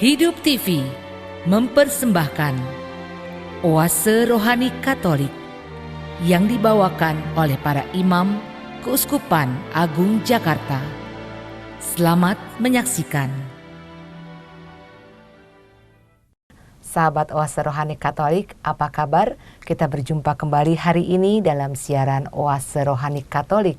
Hidup TV mempersembahkan Oase Rohani Katolik yang dibawakan oleh para imam Keuskupan Agung Jakarta. Selamat menyaksikan. Sahabat Oase Rohani Katolik, apa kabar? Kita berjumpa kembali hari ini dalam siaran Oase Rohani Katolik.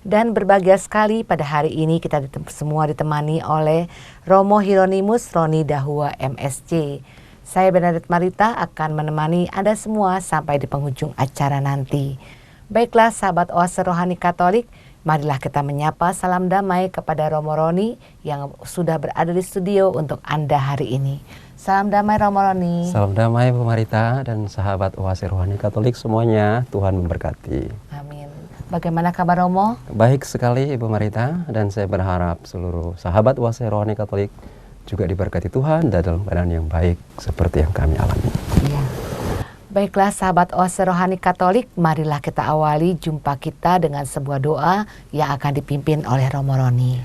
Dan berbahagia sekali pada hari ini kita semua ditemani oleh Romo Hieronimus Roni Dahua MSc. Saya Bernadette Marita akan menemani Anda semua sampai di penghujung acara nanti. Baiklah sahabat Oase Rohani Katolik, marilah kita menyapa salam damai kepada Romo Roni yang sudah berada di studio untuk Anda hari ini. Salam damai Romo Roni. Salam damai Bu Marita dan sahabat Oase Rohani Katolik semuanya, Tuhan memberkati. Amin. Bagaimana kabar Romo? Baik sekali Ibu Marita, dan saya berharap seluruh sahabat Oase Rohani Katolik juga diberkati Tuhan dan dalam keadaan yang baik seperti yang kami alami. Ya. Baiklah sahabat Oase Rohani Katolik, marilah kita awali jumpa kita dengan sebuah doa yang akan dipimpin oleh Romo Roni.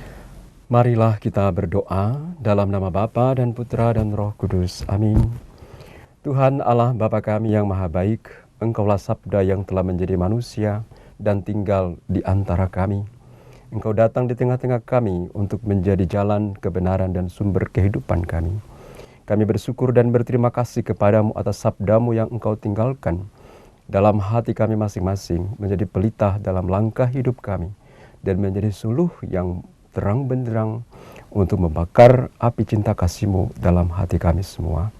Marilah kita berdoa dalam nama Bapa dan Putra dan Roh Kudus. Amin. Tuhan Allah Bapa kami yang maha baik, Engkaulah Sabda yang telah menjadi manusia dan tinggal di antara kami. Engkau datang di tengah-tengah kami untuk menjadi jalan kebenaran dan sumber kehidupan kami. Kami bersyukur dan berterima kasih kepadamu atas sabdamu yang engkau tinggalkan dalam hati kami masing-masing, menjadi pelita dalam langkah hidup kami, dan menjadi suluh yang terang benderang untuk membakar api cinta kasih-Mu dalam hati kami semua.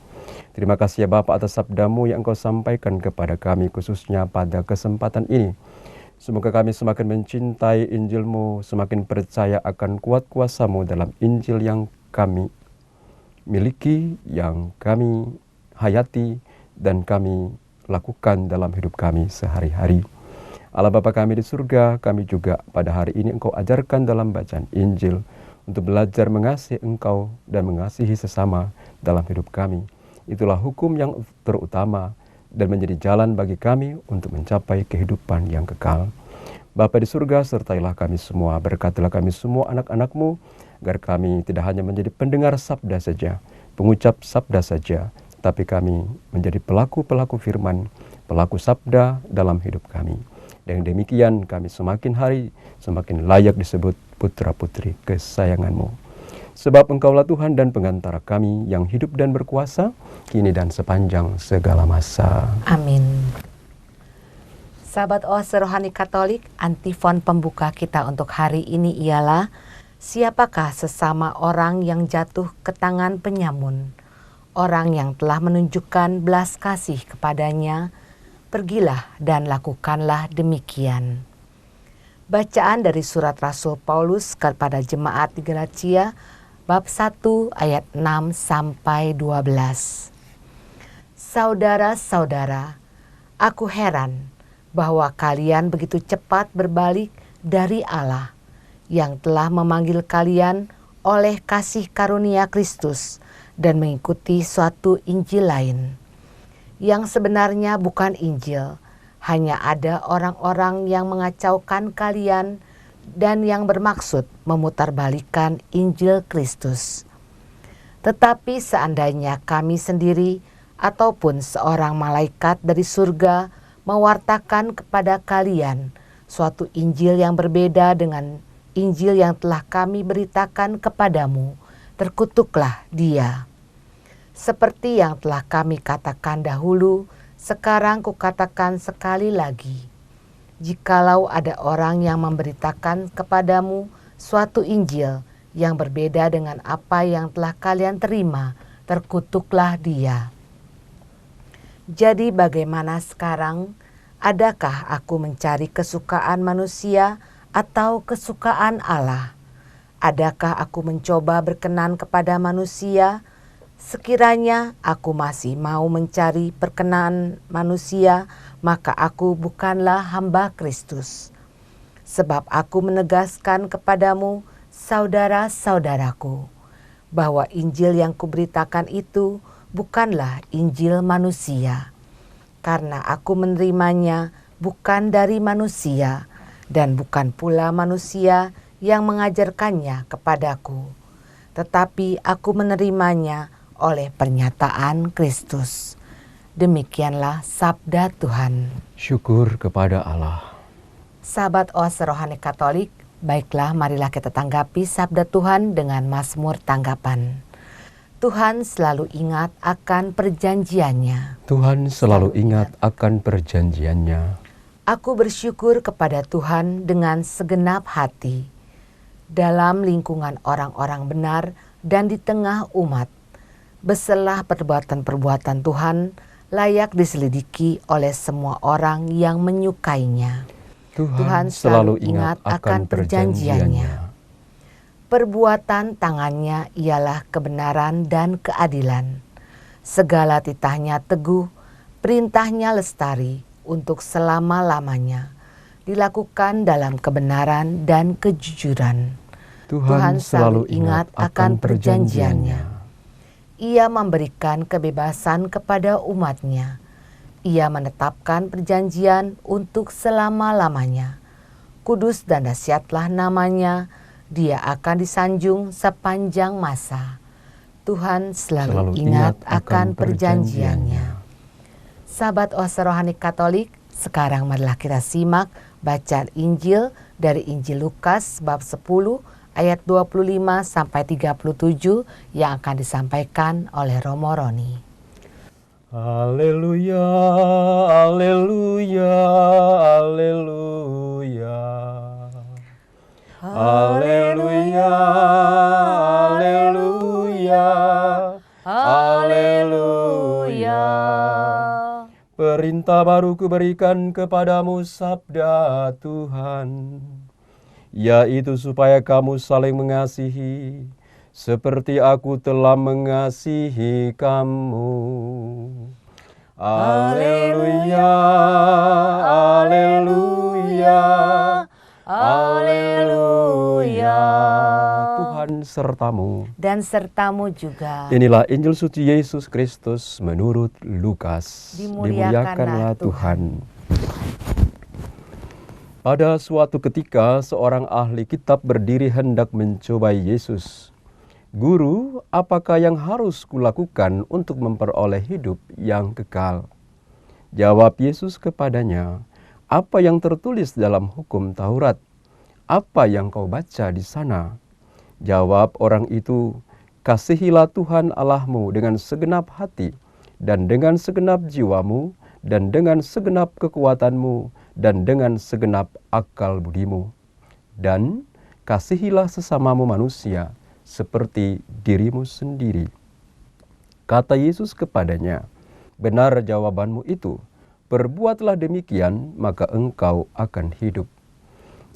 Terima kasih ya Bapa atas sabdamu yang engkau sampaikan kepada kami khususnya pada kesempatan ini. Semoga kami semakin mencintai Injil-Mu, semakin percaya akan kuat kuasa-Mu dalam Injil yang kami miliki, yang kami hayati, dan kami lakukan dalam hidup kami sehari-hari. Allah Bapa kami di surga, kami juga pada hari ini Engkau ajarkan dalam bacaan Injil untuk belajar mengasihi Engkau dan mengasihi sesama dalam hidup kami. Itulah hukum yang terutama dan menjadi jalan bagi kami untuk mencapai kehidupan yang kekal. Bapa di surga, sertailah kami semua, berkatilah kami semua anak-anak-Mu, agar kami tidak hanya menjadi pendengar sabda saja, pengucap sabda saja, tapi kami menjadi pelaku-pelaku firman, pelaku sabda dalam hidup kami. Dengan demikian kami semakin hari semakin layak disebut putra-putri kesayangan-Mu. Sebab Engkaulah Tuhan dan pengantara kami yang hidup dan berkuasa, kini dan sepanjang segala masa. Amin. Sahabat Oase Rohani Katolik, antifon pembuka kita untuk hari ini ialah, siapakah sesama orang yang jatuh ke tangan penyamun? Orang yang telah menunjukkan belas kasih kepadanya, pergilah dan lakukanlah demikian. Bacaan dari surat Rasul Paulus kepada jemaat di Galatia, bab 1 ayat 6 sampai 12. Saudara-saudara, aku heran bahwa kalian begitu cepat berbalik dari Allah yang telah memanggil kalian oleh kasih karunia Kristus dan mengikuti suatu Injil lain, yang sebenarnya bukan Injil. Hanya ada orang-orang yang mengacaukan kalian dan yang bermaksud memutarbalikkan Injil Kristus. Tetapi seandainya kami sendiri ataupun seorang malaikat dari surga mewartakan kepada kalian suatu Injil yang berbeda dengan Injil yang telah kami beritakan kepadamu, terkutuklah dia. Seperti yang telah kami katakan dahulu, sekarang kukatakan sekali lagi. Jikalau ada orang yang memberitakan kepadamu suatu Injil yang berbeda dengan apa yang telah kalian terima, terkutuklah dia. Jadi bagaimana sekarang? Adakah aku mencari kesukaan manusia atau kesukaan Allah? Adakah aku mencoba berkenan kepada manusia? Sekiranya aku masih mau mencari perkenan manusia, maka aku bukanlah hamba Kristus. Sebab aku menegaskan kepadamu, saudara-saudaraku, bahwa Injil yang kuberitakan itu bukanlah Injil manusia. Karena aku menerimanya bukan dari manusia, dan bukan pula manusia yang mengajarkannya kepadaku. Tetapi aku menerimanya oleh pernyataan Kristus. Demikianlah sabda Tuhan. Syukur kepada Allah. Sahabat Oase Rohani Katolik, baiklah marilah kita tanggapi sabda Tuhan dengan Mazmur tanggapan. Tuhan selalu ingat akan perjanjiannya. Tuhan selalu ingat akan perjanjiannya. Aku bersyukur kepada Tuhan dengan segenap hati. Dalam lingkungan orang-orang benar dan di tengah umat, beselah perbuatan-perbuatan Tuhan layak diselidiki oleh semua orang yang menyukainya. Tuhan selalu ingat akan perjanjiannya. Perbuatan tangannya ialah kebenaran dan keadilan. Segala titahnya teguh, perintahnya lestari untuk selama-lamanya. Dilakukan dalam kebenaran dan kejujuran. Tuhan selalu ingat akan perjanjiannya. Ia memberikan kebebasan kepada umatnya. Ia menetapkan perjanjian untuk selama-lamanya. Kudus dan dahsyatlah namanya. Dia akan disanjung sepanjang masa. Tuhan selalu ingat akan perjanjiannya. Sahabat Oase Rohani Katolik, sekarang marilah kita simak bacaan Injil dari Injil Lukas bab 10 ayat 25 sampai 37 yang akan disampaikan oleh Romo Roni. Haleluya, haleluya, haleluya. Haleluya, haleluya, haleluya. Perintah baru kuberikan kepadamu, sabda Tuhan, yaitu supaya kamu saling mengasihi, seperti aku telah mengasihi kamu. Haleluya, haleluya, haleluya. Tuhan sertamu. Dan sertamu juga. Inilah Injil suci Yesus Kristus menurut Lukas. Dimuliakanlah Tuhan. Pada suatu ketika, seorang ahli kitab berdiri hendak mencobai Yesus. Guru, apakah yang harus kulakukan untuk memperoleh hidup yang kekal? Jawab Yesus kepadanya, apa yang tertulis dalam hukum Taurat? Apa yang kau baca di sana? Jawab orang itu, kasihilah Tuhan Allahmu dengan segenap hati, dan dengan segenap jiwamu, dan dengan segenap kekuatanmu, dan dengan segenap akal budimu. Dan kasihilah sesamamu manusia seperti dirimu sendiri. Kata Yesus kepadanya, benar jawabanmu itu, perbuatlah demikian maka engkau akan hidup.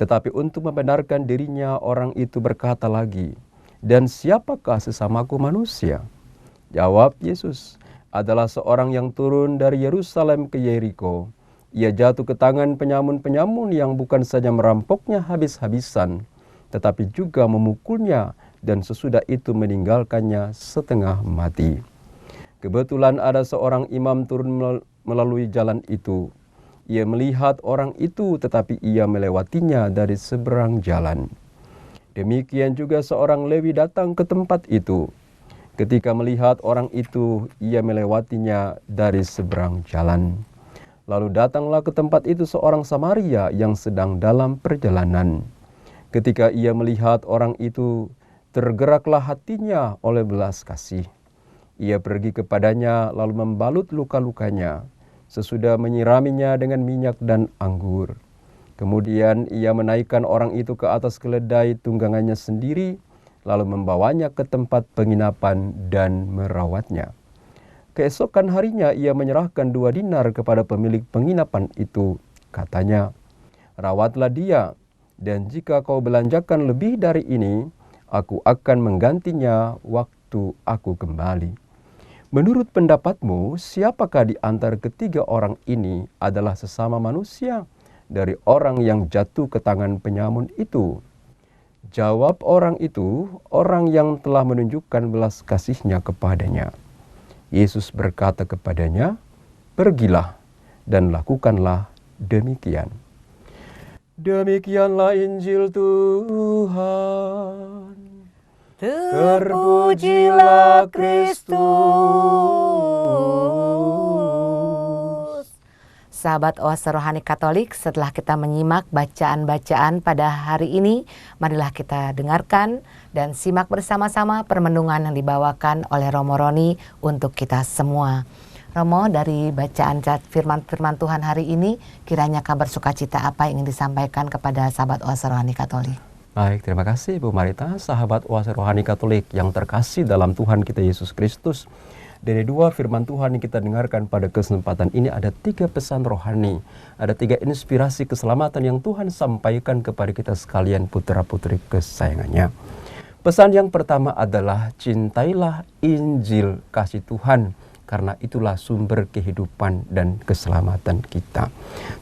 Tetapi untuk membenarkan dirinya orang itu berkata lagi, dan siapakah sesamaku manusia? Jawab Yesus, adalah seorang yang turun dari Yerusalem ke Yeriko. Ia jatuh ke tangan penyamun-penyamun yang bukan saja merampoknya habis-habisan, tetapi juga memukulnya dan sesudah itu meninggalkannya setengah mati. Kebetulan ada seorang imam turun melalui jalan itu. Ia melihat orang itu tetapi ia melewatinya dari seberang jalan. Demikian juga seorang Lewi datang ke tempat itu. Ketika melihat orang itu, ia melewatinya dari seberang jalan. Lalu datanglah ke tempat itu seorang Samaria yang sedang dalam perjalanan. Ketika ia melihat orang itu, tergeraklah hatinya oleh belas kasih. Ia pergi kepadanya lalu membalut luka-lukanya, sesudah menyiraminya dengan minyak dan anggur. Kemudian ia menaikkan orang itu ke atas keledai tunggangannya sendiri, lalu membawanya ke tempat penginapan dan merawatnya. Keesokan harinya ia menyerahkan 2 dinar kepada pemilik penginapan itu. Katanya, rawatlah dia, dan jika kau belanjakan lebih dari ini, aku akan menggantinya waktu aku kembali. Menurut pendapatmu, siapakah di antara ketiga orang ini adalah sesama manusia dari orang yang jatuh ke tangan penyamun itu? Jawab orang itu, orang yang telah menunjukkan belas kasihnya kepadanya. Yesus berkata kepadanya, pergilah dan lakukanlah demikian. Demikianlah Injil Tuhan. Terpujilah Kristus. Sahabat Oase Rohani Katolik, setelah kita menyimak bacaan-bacaan pada hari ini, marilah kita dengarkan dan simak bersama-sama permenungan yang dibawakan oleh Romo Roni untuk kita semua. Romo, dari bacaan firman Tuhan hari ini, kiranya kabar sukacita apa yang ingin disampaikan kepada sahabat Oase Rohani Katolik? Baik, terima kasih Bu Marita, sahabat Oase Rohani Katolik yang terkasih dalam Tuhan kita Yesus Kristus. Dari dua firman Tuhan yang kita dengarkan pada kesempatan ini ada 3 pesan rohani, ada 3 inspirasi keselamatan yang Tuhan sampaikan kepada kita sekalian putra-putri kesayangannya. Pesan yang pertama adalah cintailah Injil kasih Tuhan, karena itulah sumber kehidupan dan keselamatan kita.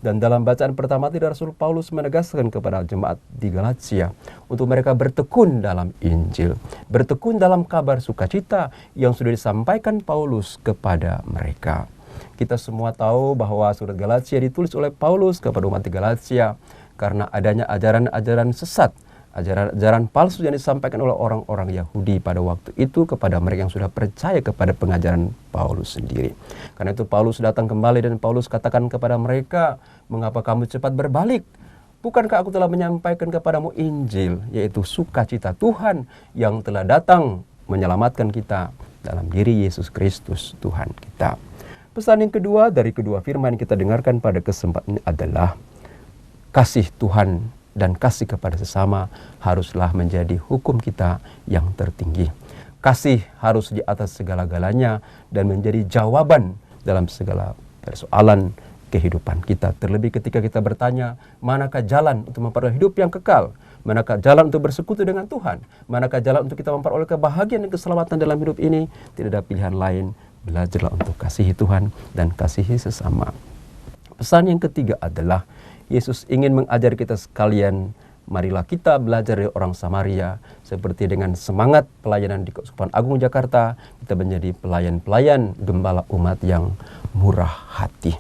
Dan dalam bacaan pertama tadi Rasul Paulus menegaskan kepada jemaat di Galatia untuk mereka bertekun dalam Injil, bertekun dalam kabar sukacita yang sudah disampaikan Paulus kepada mereka. Kita semua tahu bahwa surat Galatia ditulis oleh Paulus kepada umat di Galatia karena adanya ajaran-ajaran sesat, ajaran palsu yang disampaikan oleh orang-orang Yahudi pada waktu itu kepada mereka yang sudah percaya kepada pengajaran Paulus sendiri. Karena itu Paulus datang kembali dan Paulus katakan kepada mereka, mengapa kamu cepat berbalik? Bukankah aku telah menyampaikan kepadamu Injil, yaitu sukacita Tuhan yang telah datang menyelamatkan kita dalam diri Yesus Kristus Tuhan kita. Pesan yang kedua dari kedua firman yang kita dengarkan pada kesempatan ini adalah kasih Tuhan dan kasih kepada sesama haruslah menjadi hukum kita yang tertinggi. Kasih harus di atas segala-galanya dan menjadi jawaban dalam segala persoalan kehidupan kita. Terlebih ketika kita bertanya, manakah jalan untuk memperoleh hidup yang kekal? Manakah jalan untuk bersekutu dengan Tuhan? Manakah jalan untuk kita memperoleh kebahagiaan dan keselamatan dalam hidup ini? Tidak ada pilihan lain. Belajarlah untuk kasihi Tuhan dan kasihi sesama. Pesan yang ketiga adalah Yesus ingin mengajar kita sekalian, marilah kita belajar dari orang Samaria, seperti dengan semangat pelayanan di Keuskupan Agung Jakarta, kita menjadi pelayan-pelayan gembala umat yang murah hati.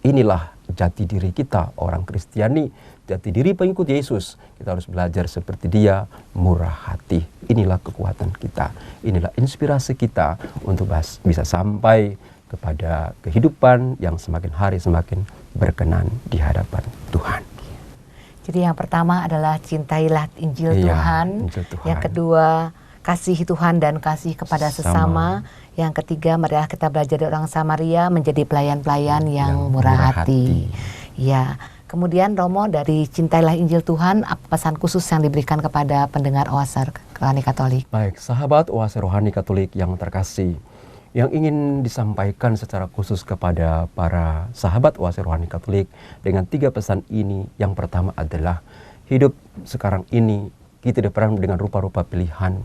Inilah jati diri kita, orang Kristiani, jati diri pengikut Yesus. Kita harus belajar seperti dia, murah hati. Inilah kekuatan kita, inilah inspirasi kita untuk bisa sampai kepada kehidupan yang semakin hari semakin berkenan di hadapan Tuhan. Jadi yang pertama adalah cintailah Injil Tuhan. Injil Tuhan. Yang kedua, kasihi Tuhan dan kasih kepada sesama. Yang ketiga, marilah kita belajar dari orang Samaria menjadi pelayan-pelayan yang murah hati. Ya. Kemudian Romo, dari cintailah Injil Tuhan, apa pesan khusus yang diberikan kepada pendengar Oase Rohani Katolik? Baik, sahabat Oase Rohani Katolik yang terkasih, yang ingin disampaikan secara khusus kepada para sahabat Oase Rohani Katolik dengan 3 pesan ini. Yang pertama adalah hidup sekarang ini kita diperankan dengan rupa-rupa pilihan,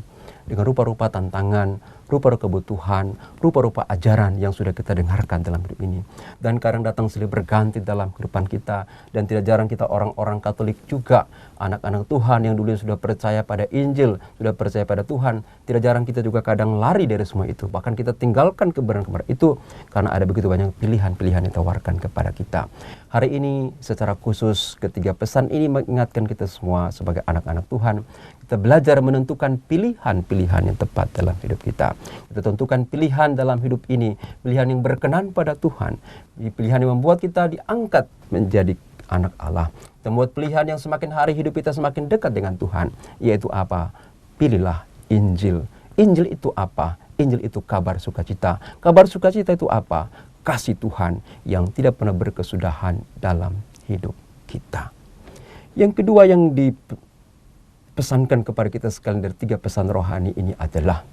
dengan rupa-rupa tantangan, rupa-rupa kebutuhan, rupa-rupa ajaran yang sudah kita dengarkan dalam hidup ini. Dan kadang datang silih berganti dalam kehidupan kita. Dan tidak jarang kita orang-orang Katolik juga, anak-anak Tuhan yang dulu sudah percaya pada Injil, sudah percaya pada Tuhan. Tidak jarang kita juga kadang lari dari semua itu. Bahkan kita tinggalkan kebenaran-kebenaran itu karena ada begitu banyak pilihan-pilihan yang ditawarkan kepada kita. Hari ini secara khusus ketiga pesan ini mengingatkan kita semua sebagai anak-anak Tuhan. Kita belajar menentukan pilihan-pilihan yang tepat dalam hidup kita. Kita tentukan pilihan dalam hidup ini, pilihan yang berkenan pada Tuhan, pilihan yang membuat kita diangkat menjadi anak Allah. Kita membuat pilihan yang semakin hari hidup kita semakin dekat dengan Tuhan, yaitu apa? Pilihlah Injil. Injil itu apa? Injil itu kabar sukacita. Kabar sukacita itu apa? Kasih Tuhan yang tidak pernah berkesudahan dalam hidup kita. Yang kedua yang dipesankan kepada kita sekalian dari 3 pesan rohani ini adalah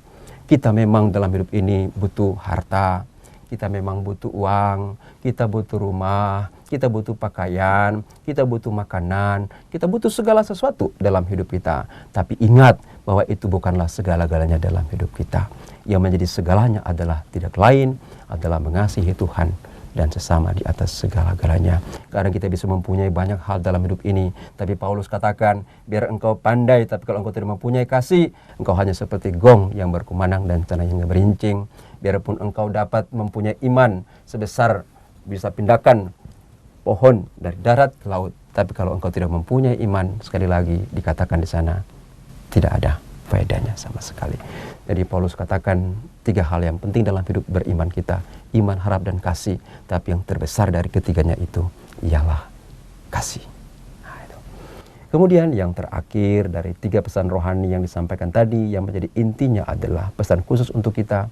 kita memang dalam hidup ini butuh harta, kita memang butuh uang, kita butuh rumah, kita butuh pakaian, kita butuh makanan, kita butuh segala sesuatu dalam hidup kita. Tapi ingat bahwa itu bukanlah segala-galanya dalam hidup kita. Yang menjadi segalanya adalah tidak lain adalah mengasihi Tuhan dan sesama di atas segala-galanya. Kadang kita bisa mempunyai banyak hal dalam hidup ini, tapi Paulus katakan, biar engkau pandai, tapi kalau engkau tidak mempunyai kasih, engkau hanya seperti gong yang berkumandang dan tanahnya berincing. Biarpun engkau dapat mempunyai iman sebesar bisa pindahkan pohon dari darat ke laut, tapi kalau engkau tidak mempunyai iman, sekali lagi dikatakan di sana, tidak ada faedahnya sama sekali. Jadi Paulus katakan 3 hal yang penting dalam hidup beriman kita. Iman, harap, dan kasih. Tapi yang terbesar dari ketiganya itu ialah kasih. Nah, itu. Kemudian yang terakhir dari 3 pesan rohani yang disampaikan tadi, yang menjadi intinya adalah pesan khusus untuk kita.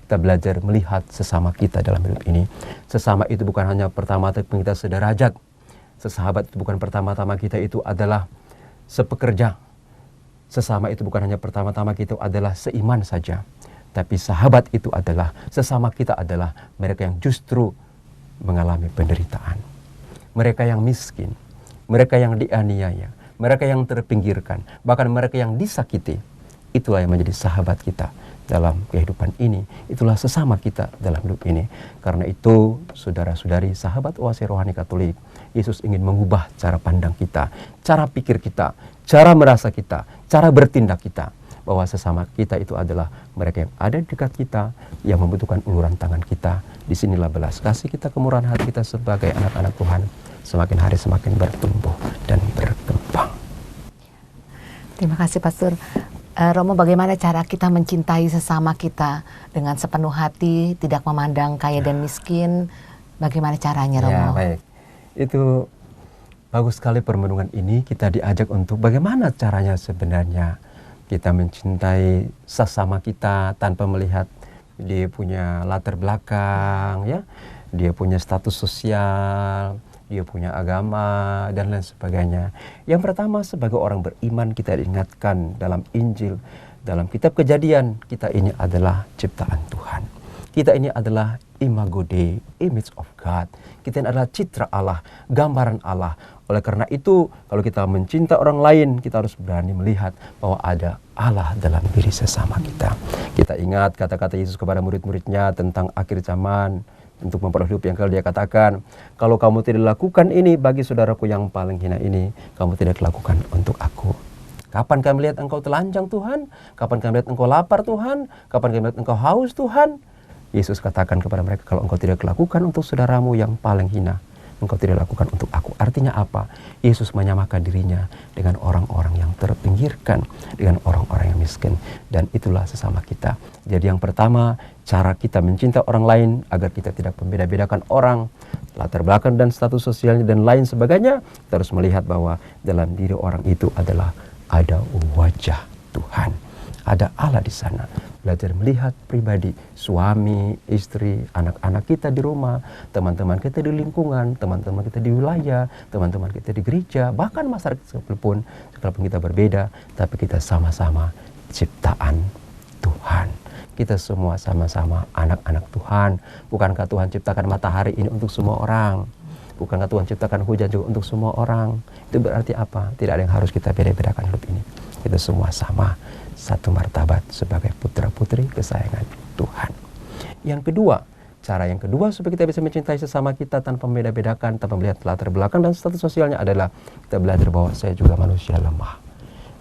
Kita belajar melihat sesama kita dalam hidup ini. Sesama itu bukan hanya pertama-tama kita sederajat. Sesahabat itu bukan pertama-tama kita itu adalah sepekerja. Sesama itu bukan hanya pertama-tama kita adalah seiman saja. Tapi sahabat itu adalah, sesama kita adalah mereka yang justru mengalami penderitaan. Mereka yang miskin, mereka yang dianiaya, mereka yang terpinggirkan, bahkan mereka yang disakiti. Itulah yang menjadi sahabat kita dalam kehidupan ini. Itulah sesama kita dalam hidup ini. Karena itu, saudara-saudari, sahabat Oase Rohani Katolik, Yesus ingin mengubah cara pandang kita, cara pikir kita, cara merasa kita, cara bertindak kita. Bahwa sesama kita itu adalah mereka yang ada di dekat kita, yang membutuhkan uluran tangan kita. Disinilah belas kasih kita, kemurahan hati kita sebagai anak-anak Tuhan semakin hari semakin bertumbuh dan berkembang. Terima kasih Pastor. Romo, bagaimana cara kita mencintai sesama kita dengan sepenuh hati, tidak memandang kaya dan miskin? Bagaimana caranya, Romo? Ya, baik. Itu bagus sekali permenungan ini. Kita diajak untuk bagaimana caranya sebenarnya kita mencintai sesama kita tanpa melihat dia punya latar belakang, ya, dia punya status sosial, dia punya agama, dan lain sebagainya. Yang pertama, sebagai orang beriman kita diingatkan dalam Injil, dalam kitab Kejadian, kita ini adalah ciptaan Tuhan. Kita ini adalah imago Dei, image of God. Kita ini adalah citra Allah, gambaran Allah. Oleh karena itu, kalau kita mencinta orang lain, kita harus berani melihat bahwa ada Allah dalam diri sesama kita. Kita ingat kata-kata Yesus kepada murid-muridnya tentang akhir zaman, untuk memperoleh hidup yang kekal. Dia katakan, kalau kamu tidak lakukan ini bagi saudaraku yang paling hina ini, kamu tidak lakukan untuk aku. Kapan kami lihat engkau telanjang Tuhan? Kapan kami lihat engkau lapar Tuhan? Kapan kami lihat engkau haus Tuhan? Yesus katakan kepada mereka, kalau engkau tidak lakukan untuk saudaramu yang paling hina, engkau tidak lakukan untuk aku. Artinya apa? Yesus menyamakan dirinya dengan orang-orang yang terpinggirkan, dengan orang-orang yang miskin. Dan itulah sesama kita. Jadi yang pertama, cara kita mencinta orang lain agar kita tidak membeda-bedakan orang, latar belakang dan status sosialnya dan lain sebagainya. Kita harus melihat bahwa dalam diri orang itu adalah ada wajah Tuhan. Ada Allah di sana. Belajar melihat pribadi, suami, istri, anak-anak kita di rumah, teman-teman kita di lingkungan, teman-teman kita di wilayah, teman-teman kita di gereja, bahkan masyarakat sekalipun kita berbeda, tapi kita sama-sama ciptaan Tuhan. Kita semua sama-sama anak-anak Tuhan. Bukankah Tuhan ciptakan matahari ini untuk semua orang? Bukankah Tuhan ciptakan hujan juga untuk semua orang? Itu berarti apa? Tidak ada yang harus kita beda-bedakan hidup ini. Kita semua sama, satu martabat sebagai putra-putri kesayangan Tuhan. Yang kedua, cara yang kedua supaya kita bisa mencintai sesama kita tanpa membeda-bedakan, tanpa melihat latar belakang dan status sosialnya adalah kita belajar bahwa saya juga manusia lemah.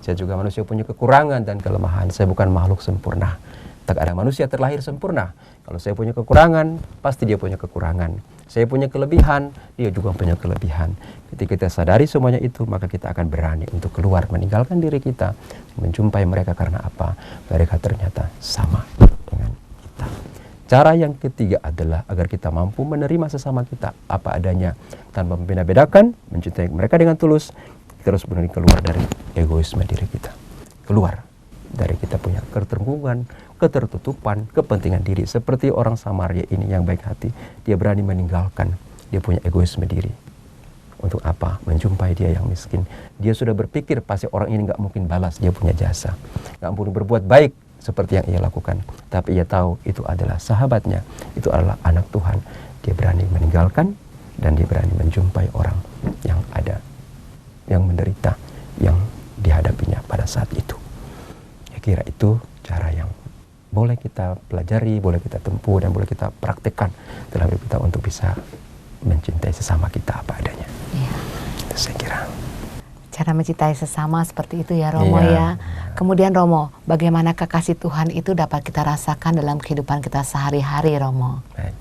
Saya juga manusia punya kekurangan dan kelemahan. Saya bukan makhluk sempurna. Tak ada manusia terlahir sempurna. Kalau saya punya kekurangan, pasti dia punya kekurangan. Saya punya kelebihan, dia juga punya kelebihan. Ketika kita sadari semuanya itu, maka kita akan berani untuk keluar, meninggalkan diri kita, menjumpai mereka. Karena apa? Mereka ternyata sama dengan kita. Cara yang ketiga adalah agar kita mampu menerima sesama kita apa adanya, tanpa membeda-bedakan, mencintai mereka dengan tulus. Kita harus berani keluar dari egoisme diri kita. Keluar dari kita punya ketertunggungan, ketertutupan, kepentingan diri. Seperti orang Samaria ini yang baik hati, dia berani meninggalkan, dia punya egoisme diri. Untuk apa? Menjumpai dia yang miskin. Dia sudah berpikir pasti orang ini gak mungkin balas dia punya jasa, gak mungkin berbuat baik seperti yang ia lakukan. Tapi ia tahu itu adalah sahabatnya, itu adalah anak Tuhan. Dia berani meninggalkan dan dia berani menjumpai orang yang ada, yang menderita, yang dihadapinya pada saat itu. Saya kira itu cara yang boleh kita pelajari, boleh kita tempuh, dan boleh kita praktekkan dalam hidup kita untuk bisa mencintai sesama kita apa adanya. Ya. Itu saya kira. Cara mencintai sesama seperti itu ya Romo ya. Kemudian Romo, bagaimana kasih Tuhan itu dapat kita rasakan dalam kehidupan kita sehari-hari, Romo? Baik.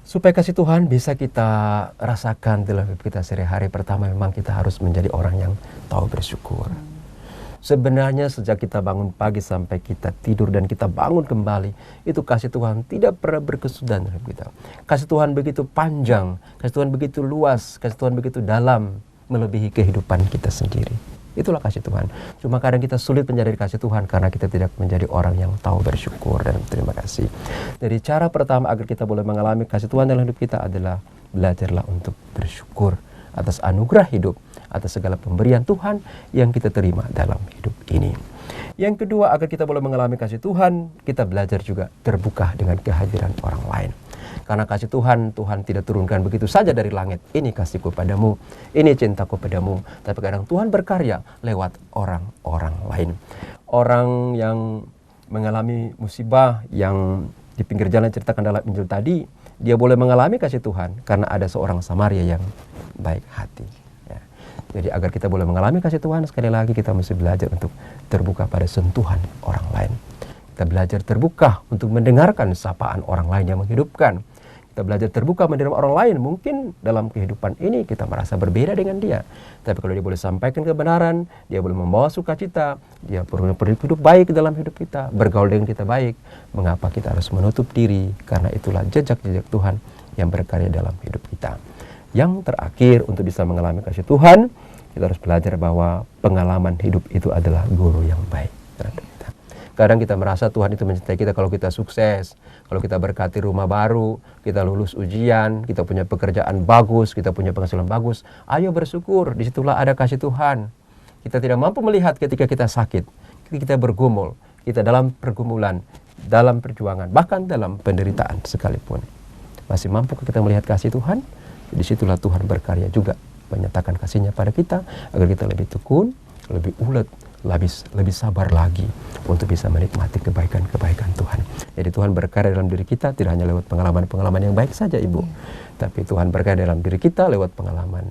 Supaya kasih Tuhan bisa kita rasakan dalam hidup kita sehari-hari, pertama memang kita harus menjadi orang yang tahu bersyukur. Sebenarnya sejak kita bangun pagi sampai kita tidur dan kita bangun kembali, itu kasih Tuhan tidak pernah berkesudahan dalam kita. Kasih Tuhan begitu panjang, kasih Tuhan begitu luas, kasih Tuhan begitu dalam, melebihi kehidupan kita sendiri. Itulah kasih Tuhan. Cuma kadang kita sulit menyadari kasih Tuhan karena kita tidak menjadi orang yang tahu bersyukur dan terima kasih. Jadi cara pertama agar kita boleh mengalami kasih Tuhan dalam hidup kita adalah belajarlah untuk bersyukur atas anugerah hidup, atas segala pemberian Tuhan yang kita terima dalam hidup ini. Yang kedua, agar kita boleh mengalami kasih Tuhan, kita belajar juga terbuka dengan kehadiran orang lain. Karena kasih Tuhan, Tuhan tidak turunkan begitu saja dari langit. Ini kasihku padamu, ini cintaku padamu. Tapi kadang Tuhan berkarya lewat orang-orang lain. Orang yang mengalami musibah yang di pinggir jalan ceritakan dalam Injil tadi, dia boleh mengalami kasih Tuhan karena ada seorang Samaria yang baik hati. Ya. Jadi agar kita boleh mengalami kasih Tuhan, sekali lagi kita mesti belajar untuk terbuka pada sentuhan orang lain. Kita belajar terbuka untuk mendengarkan sapaan orang lain yang menghidupkan. Kita belajar terbuka menerima orang lain. Mungkin dalam kehidupan ini kita merasa berbeda dengan dia. Tapi kalau dia boleh sampaikan kebenaran, dia boleh membawa sukacita, dia perlu hidup baik dalam hidup kita, bergaul dengan kita baik. Mengapa kita harus menutup diri? Karena itulah jejak-jejak Tuhan yang berkarya dalam hidup kita. Yang terakhir, untuk bisa mengalami kasih Tuhan, kita harus belajar bahwa pengalaman hidup itu adalah guru yang baik terhadap kita. Kadang kita merasa Tuhan itu mencintai kita kalau kita sukses, kalau kita berkati rumah baru, kita lulus ujian, kita punya pekerjaan bagus, kita punya penghasilan bagus. Ayo bersyukur, disitulah ada kasih Tuhan. Kita tidak mampu melihat ketika kita sakit, ketika kita bergumul, kita dalam pergumulan, dalam perjuangan, bahkan dalam penderitaan sekalipun. Masih mampu kita melihat kasih Tuhan? Disitulah Tuhan berkarya juga, menyatakan kasihnya pada kita, agar kita lebih tekun, lebih ulet, lebih sabar lagi untuk bisa menikmati kebaikan-kebaikan Tuhan. Jadi Tuhan berkarya dalam diri kita tidak hanya lewat pengalaman-pengalaman yang baik saja, Ibu. Tapi Tuhan berkarya dalam diri kita lewat pengalaman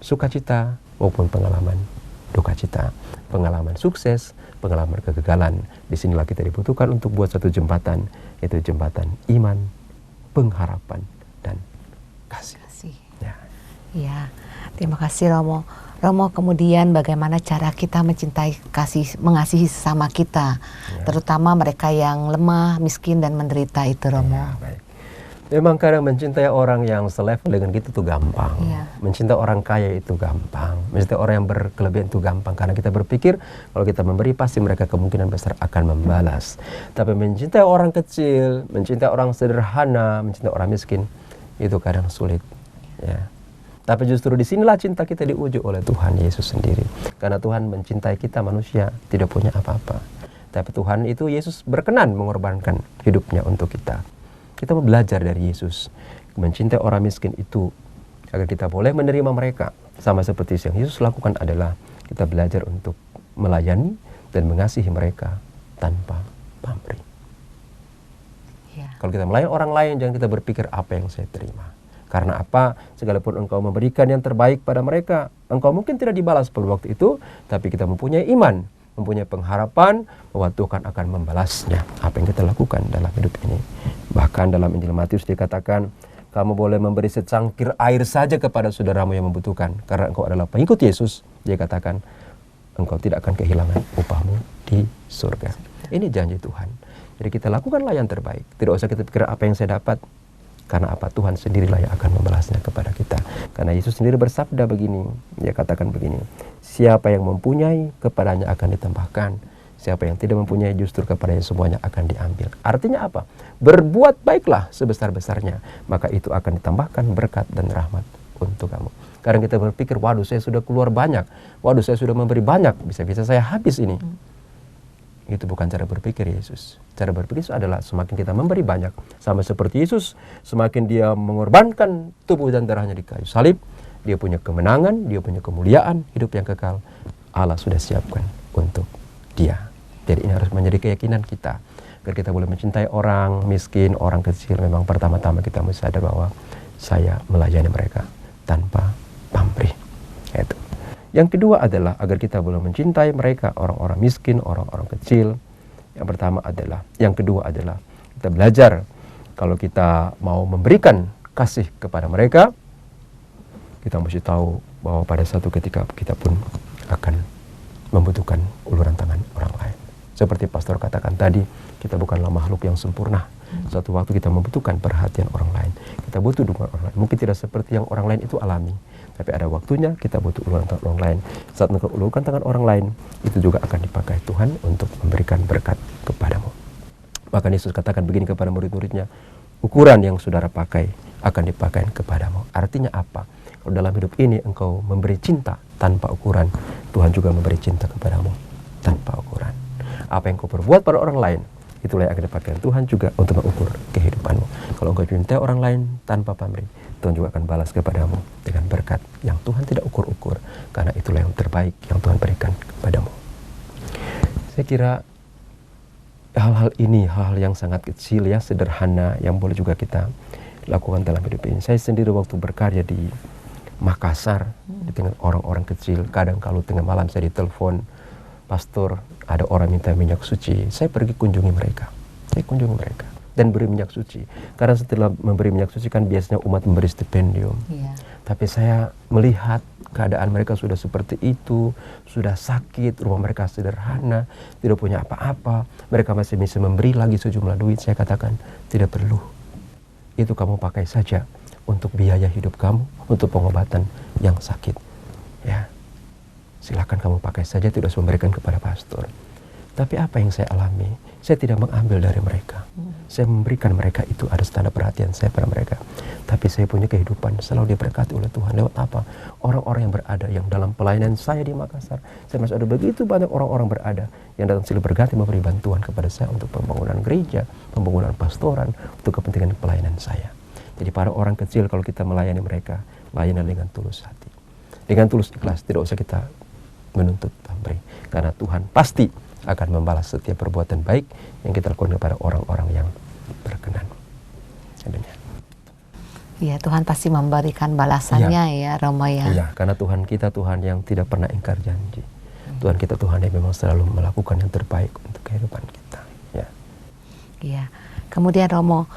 sukacita maupun pengalaman duka cita, pengalaman sukses, pengalaman kegagalan. Disinilah kita dibutuhkan untuk buat satu jembatan, yaitu jembatan iman, pengharapan, dan kasih. Ya, terima kasih Romo. Romo, kemudian bagaimana cara kita mengasihi sesama kita, terutama mereka yang lemah, miskin, dan menderita itu, Romo. Baik. Memang kadang mencintai orang yang selevel dengan kita itu gampang. Mencintai orang kaya itu gampang. Mencintai orang yang berkelebihan itu gampang. Karena kita berpikir kalau kita memberi pasti mereka kemungkinan besar akan membalas. Tapi mencintai orang kecil, mencintai orang sederhana, mencintai orang miskin, itu kadang sulit. Ya. Tapi justru disinilah cinta kita diuji oleh Tuhan Yesus sendiri. Karena Tuhan mencintai kita manusia, tidak punya apa-apa. Tapi Tuhan itu, Yesus berkenan mengorbankan hidupnya untuk kita. Kita mau belajar dari Yesus. Mencintai orang miskin itu, agar kita boleh menerima mereka. Sama seperti yang Yesus lakukan adalah, kita belajar untuk melayani dan mengasihi mereka tanpa pamrih. Kalau kita melayani orang lain, jangan kita berpikir apa yang saya terima. Karena apa? Sekalipun engkau memberikan yang terbaik pada mereka, engkau mungkin tidak dibalas pada waktu itu, tapi kita mempunyai iman, mempunyai pengharapan bahwa Tuhan akan membalasnya apa yang kita lakukan dalam hidup ini. Bahkan dalam Injil Matius dikatakan, kamu boleh memberi secangkir air saja kepada saudaramu yang membutuhkan. Karena engkau adalah pengikut Yesus, dia katakan, engkau tidak akan kehilangan upahmu di surga. Ini janji Tuhan. Jadi kita lakukanlah yang terbaik. Tidak usah kita pikir apa yang saya dapat. Karena apa? Tuhan sendirilah yang akan membalasnya kepada kita. Karena Yesus sendiri bersabda begini, dia katakan begini, siapa yang mempunyai, kepadanya akan ditambahkan. Siapa yang tidak mempunyai, justru kepadanya semuanya akan diambil. Artinya apa? Berbuat baiklah sebesar-besarnya, maka itu akan ditambahkan berkat dan rahmat untuk kamu. Kadang kita berpikir, waduh saya sudah keluar banyak, waduh saya sudah memberi banyak, bisa-bisa saya habis ini. Itu bukan cara berpikir Yesus. Cara berpikir Yesus adalah semakin kita memberi banyak, sama seperti Yesus, semakin dia mengorbankan tubuh dan darahnya di kayu salib, dia punya kemenangan, dia punya kemuliaan, hidup yang kekal. Allah sudah siapkan untuk dia. Jadi ini harus menjadi keyakinan kita. Agar kita boleh mencintai orang miskin, orang kecil, memang pertama-tama kita mesti sadar bahwa saya melayani mereka tanpa pamrih. Itu. Yang kedua adalah agar kita boleh mencintai mereka, orang-orang miskin, orang-orang kecil. Yang kedua adalah kita belajar kalau kita mau memberikan kasih kepada mereka, kita mesti tahu bahwa pada satu ketika kita pun akan membutuhkan uluran tangan orang lain. Seperti pastor katakan tadi, kita bukanlah makhluk yang sempurna. Suatu waktu kita membutuhkan perhatian orang lain. Kita butuh dukungan orang lain. Mungkin tidak seperti yang orang lain itu alami, tapi ada waktunya kita butuh uluran tangan orang lain. Saat engkau ulurkan tangan orang lain, itu juga akan dipakai Tuhan untuk memberikan berkat kepadamu. Bahkan Yesus katakan begini kepada murid-muridnya, ukuran yang saudara pakai akan dipakai kepadamu. Artinya apa? Kalau dalam hidup ini engkau memberi cinta tanpa ukuran, Tuhan juga memberi cinta kepadamu tanpa ukuran. Apa yang kau perbuat pada orang lain, itulah yang akan dipakai Tuhan juga untuk mengukur kehidupanmu. Kalau engkau cintai orang lain tanpa pamrih, Tuhan juga akan balas kepadamu dengan berkat yang Tuhan tidak ukur-ukur, karena itulah yang terbaik yang Tuhan berikan kepadamu. Saya kira hal-hal ini, hal-hal yang sangat kecil ya, sederhana, yang boleh juga kita lakukan dalam hidup ini. Saya sendiri waktu berkarya di Makassar, di tengah orang-orang kecil, kadang kalau tengah malam saya ditelepon, pastor, ada orang minta minyak suci, saya pergi kunjungi mereka. Saya kunjungi mereka dan beri minyak suci. Karena setelah memberi minyak suci kan biasanya umat memberi stipendium. Tapi saya melihat keadaan mereka sudah seperti itu, sudah sakit, rumah mereka sederhana, tidak punya apa-apa. Mereka masih bisa memberi lagi sejumlah duit. Saya katakan, tidak perlu. Itu kamu pakai saja untuk biaya hidup kamu, untuk pengobatan yang sakit. Ya. Silakan kamu pakai saja, tidak usah memberikan kepada pastor. Tapi apa yang saya alami, saya tidak mengambil dari mereka. Saya memberikan mereka itu, ada tanda perhatian saya pada mereka. Tapi saya punya kehidupan selalu diberkati oleh Tuhan. Lewat apa? Orang-orang yang berada, yang dalam pelayanan saya di Makassar. Saya masih ada begitu banyak orang-orang berada yang datang silih berganti memberi bantuan kepada saya untuk pembangunan gereja, pembangunan pastoran, untuk kepentingan pelayanan saya. Jadi para orang kecil kalau kita melayani mereka, layani dengan tulus hati. Dengan tulus ikhlas, tidak usah kita menuntut pamrih, karena Tuhan pasti akan membalas setiap perbuatan baik yang kita lakukan kepada orang-orang yang berkenan. Iya, Tuhan pasti memberikan balasannya ya Romo ya. Iya, karena Tuhan kita Tuhan yang tidak pernah ingkar janji. Tuhan kita Tuhan yang memang selalu melakukan yang terbaik untuk kehidupan kita. Ya. Iya. Kemudian Romo,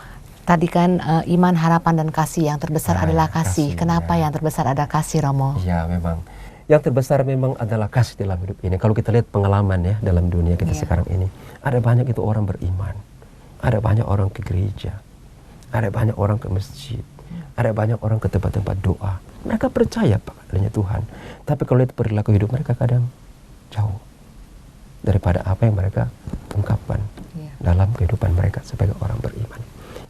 tadi kan iman, harapan dan kasih, yang terbesar adalah kasih. Kenapa yang terbesar adalah kasih, Romo? Iya, memang. Yang terbesar memang adalah kasih dalam hidup ini. Kalau kita lihat pengalaman ya dalam dunia kita sekarang ini, ada banyak itu orang beriman, ada banyak orang ke gereja, ada banyak orang ke masjid, ada banyak orang ke tempat-tempat doa. Mereka percaya adanya Tuhan, tapi kalau lihat perilaku hidup mereka kadang jauh daripada apa yang mereka ungkapkan dalam kehidupan mereka sebagai orang beriman.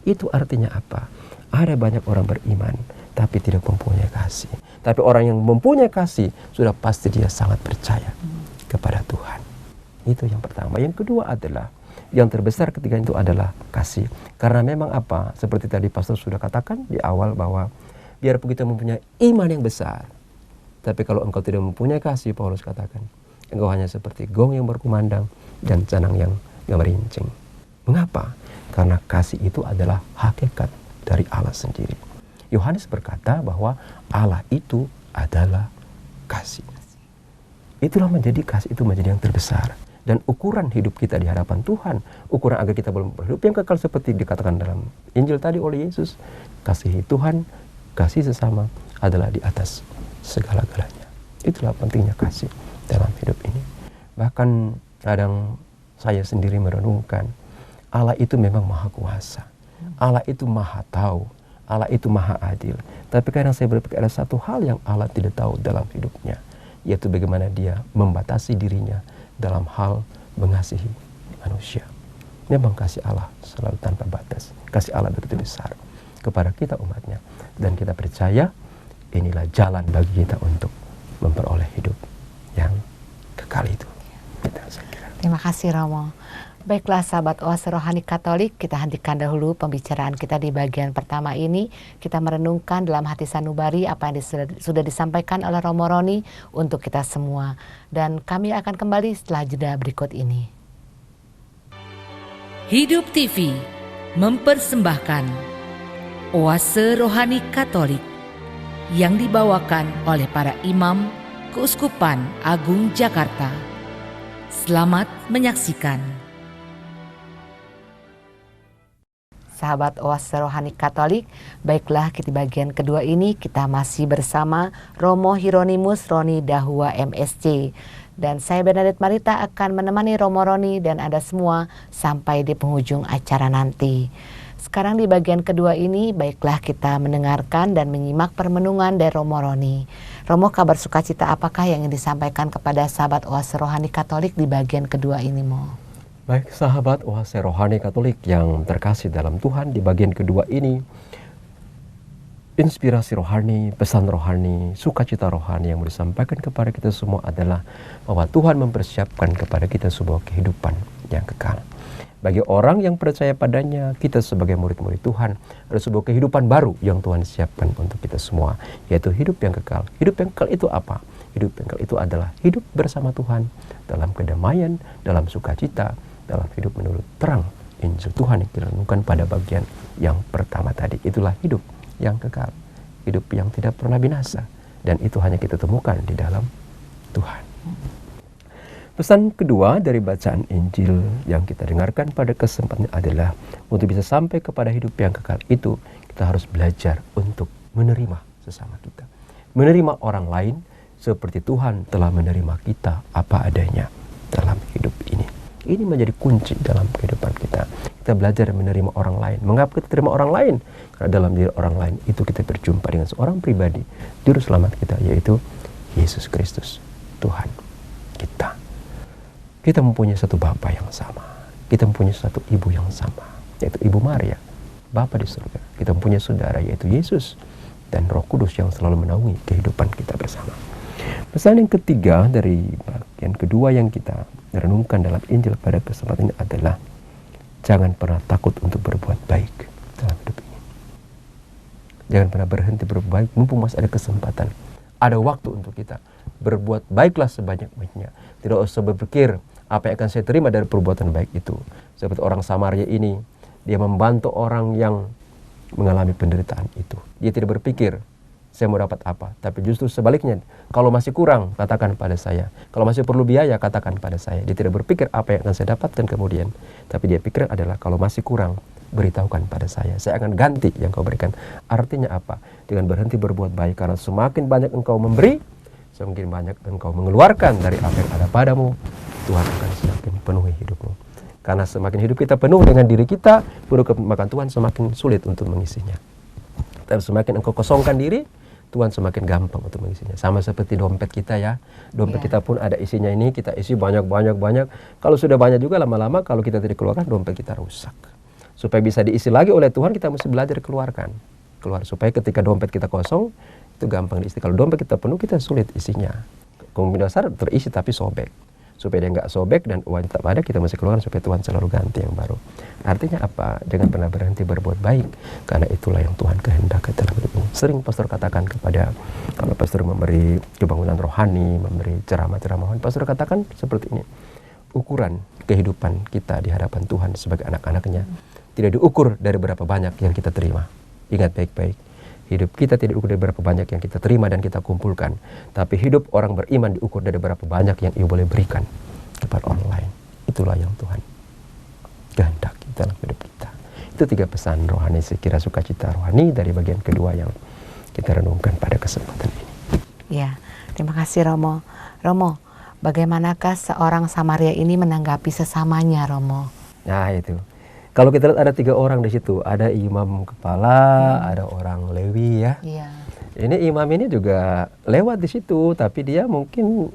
Itu artinya apa? Ada banyak orang beriman, tapi tidak mempunyai kasih. Tapi orang yang mempunyai kasih, sudah pasti dia sangat percaya kepada Tuhan. Itu yang pertama. Yang kedua adalah, yang terbesar ketiga itu adalah kasih. Karena memang apa? Seperti tadi pastor sudah katakan di awal bahwa biarpun kita mempunyai iman yang besar, tapi kalau engkau tidak mempunyai kasih, Paulus katakan, engkau hanya seperti gong yang berkumandang dan canang yang gemerincing. Mengapa? Karena kasih itu adalah hakikat dari Allah sendiri. Yohanes berkata bahwa Allah itu adalah kasih. Itulah menjadi kasih itu menjadi yang terbesar. Dan ukuran hidup kita di hadapan Tuhan, ukuran agar kita boleh berhidup yang kekal seperti dikatakan dalam Injil tadi oleh Yesus, kasihi Tuhan, kasih sesama adalah di atas segala-galanya. Itulah pentingnya kasih dalam hidup ini. Bahkan kadang saya sendiri merenungkan, Allah itu memang maha kuasa. Allah itu maha tahu. Allah itu maha adil. Tapi kadang saya berpikir ada satu hal yang Allah tidak tahu dalam hidupnya, yaitu bagaimana dia membatasi dirinya dalam hal mengasihi manusia. Memang kasih Allah selalu tanpa batas. Kasih Allah begitu besar kepada kita umatnya. Dan kita percaya inilah jalan bagi kita untuk memperoleh hidup yang kekal itu. Terima kasih Romo. Baiklah sahabat Oase Rohani Katolik, kita hentikan dahulu pembicaraan kita di bagian pertama ini. Kita merenungkan dalam hati sanubari apa yang sudah disampaikan oleh Romo Roni untuk kita semua. Dan kami akan kembali setelah jeda berikut ini. Hidup TV mempersembahkan Oase Rohani Katolik yang dibawakan oleh para imam Keuskupan Agung Jakarta. Selamat menyaksikan. sahabat Oase Rohani Katolik. Baiklah, di bagian kedua ini kita masih bersama Romo Hieronimus Roni Dahua MSc. Dan saya Bernadette Marita akan menemani Romo Roni dan Anda semua sampai di penghujung acara nanti. Sekarang di bagian kedua ini, baiklah kita mendengarkan dan menyimak permenungan dari Romo Roni. Romo, kabar sukacita apakah yang ingin disampaikan kepada sahabat Oase Rohani Katolik di bagian kedua ini, Mo? Baik sahabat Oase Rohani Katolik yang terkasih dalam Tuhan, di bagian kedua ini inspirasi rohani, pesan rohani, sukacita rohani yang mau disampaikan kepada kita semua adalah bahwa Tuhan mempersiapkan kepada kita sebuah kehidupan yang kekal. Bagi orang yang percaya padanya, kita sebagai murid-murid Tuhan, ada sebuah kehidupan baru yang Tuhan siapkan untuk kita semua, yaitu hidup yang kekal. Hidup yang kekal itu apa? Hidup yang kekal itu adalah hidup bersama Tuhan, dalam kedamaian, dalam sukacita, dalam hidup menurut terang Injil Tuhan yang direnungkan pada bagian yang pertama tadi. Itulah hidup yang kekal, hidup yang tidak pernah binasa, dan itu hanya kita temukan di dalam Tuhan. Pesan kedua dari bacaan Injil yang kita dengarkan pada kesempatan adalah untuk bisa sampai kepada hidup yang kekal itu, kita harus belajar untuk menerima sesama kita, menerima orang lain seperti Tuhan telah menerima kita apa adanya dalam hidup ini. Ini menjadi kunci dalam kehidupan kita. Kita belajar menerima orang lain. Mengapa kita terima orang lain? Karena dalam diri orang lain itu kita berjumpa dengan seorang pribadi, juru selamat kita, yaitu Yesus Kristus, Tuhan kita. Kita mempunyai satu Bapa yang sama. Kita mempunyai satu Ibu yang sama, yaitu Ibu Maria, Bapa di surga. Kita mempunyai saudara, yaitu Yesus, dan Roh Kudus yang selalu menaungi kehidupan kita bersama. Pesan yang ketiga dari bagian kedua yang kita renungkan dalam Injil pada kesempatan ini adalah jangan pernah takut untuk berbuat baik dalam hidup ini. Jangan pernah berhenti berbuat baik mumpung masih ada kesempatan. Ada waktu untuk kita. Berbuat baiklah sebanyak-banyaknya. Tidak usah berpikir apa yang akan saya terima dari perbuatan baik itu. Seperti orang Samaria ini, dia membantu orang yang mengalami penderitaan itu. Dia tidak berpikir saya mau dapat apa, tapi justru sebaliknya, kalau masih kurang, katakan pada saya. Kalau masih perlu biaya, katakan pada saya. Dia tidak berpikir apa yang akan saya dapatkan kemudian, tapi dia pikir adalah kalau masih kurang, beritahukan pada saya. Saya akan ganti yang kau berikan. Artinya apa? Dengan berhenti berbuat baik, karena semakin banyak engkau memberi, semakin banyak engkau mengeluarkan dari apa yang ada padamu, Tuhan akan semakin penuhi hidupmu. Karena semakin hidup kita penuh dengan diri kita, penuh kemakan Tuhan, semakin sulit untuk mengisinya. Dan semakin engkau kosongkan diri, Tuhan semakin gampang untuk mengisinya. Sama seperti dompet kita ya. Dompet kita pun ada isinya ini, kita isi banyak. Kalau sudah banyak juga lama-lama kalau kita tidak keluarkan, dompet kita rusak. Supaya bisa diisi lagi oleh Tuhan, kita mesti belajar keluarkan. Supaya ketika dompet kita kosong, itu gampang diisi. Kalau dompet kita penuh, kita sulit isinya. Kemungkinan besar terisi tapi sobek. Supaya dia nggak sobek dan uang tetap ada, kita mesti keluarkan supaya Tuhan selalu ganti yang baru. Artinya apa? Jangan pernah berhenti berbuat baik, karena itulah yang Tuhan kehendaki dalam hidup ini. Sering pastor katakan kepada, kalau pastor memberi kebangunan rohani, memberi ceramah-ceramah rohani, pastor katakan seperti ini. Ukuran kehidupan kita di hadapan Tuhan sebagai anak-anaknya tidak diukur dari berapa banyak yang kita terima. Ingat baik-baik, hidup kita tidak diukur dari berapa banyak yang kita terima dan kita kumpulkan, tapi hidup orang beriman diukur dari berapa banyak yang ia boleh berikan kepada orang lain. Itulah yang Tuhan kehendaki dalam hidup kita. Itu 3 pesan rohani, sekira sukacita rohani dari bagian kedua yang kita renungkan pada kesempatan ini. Ya, terima kasih Romo. Romo, bagaimanakah seorang Samaria ini menanggapi sesamanya, Romo? Nah itu, kalau kita lihat ada 3 orang di situ, ada imam kepala, ada orang Lewi ya. Iya. Ini imam ini juga lewat di situ, tapi dia mungkin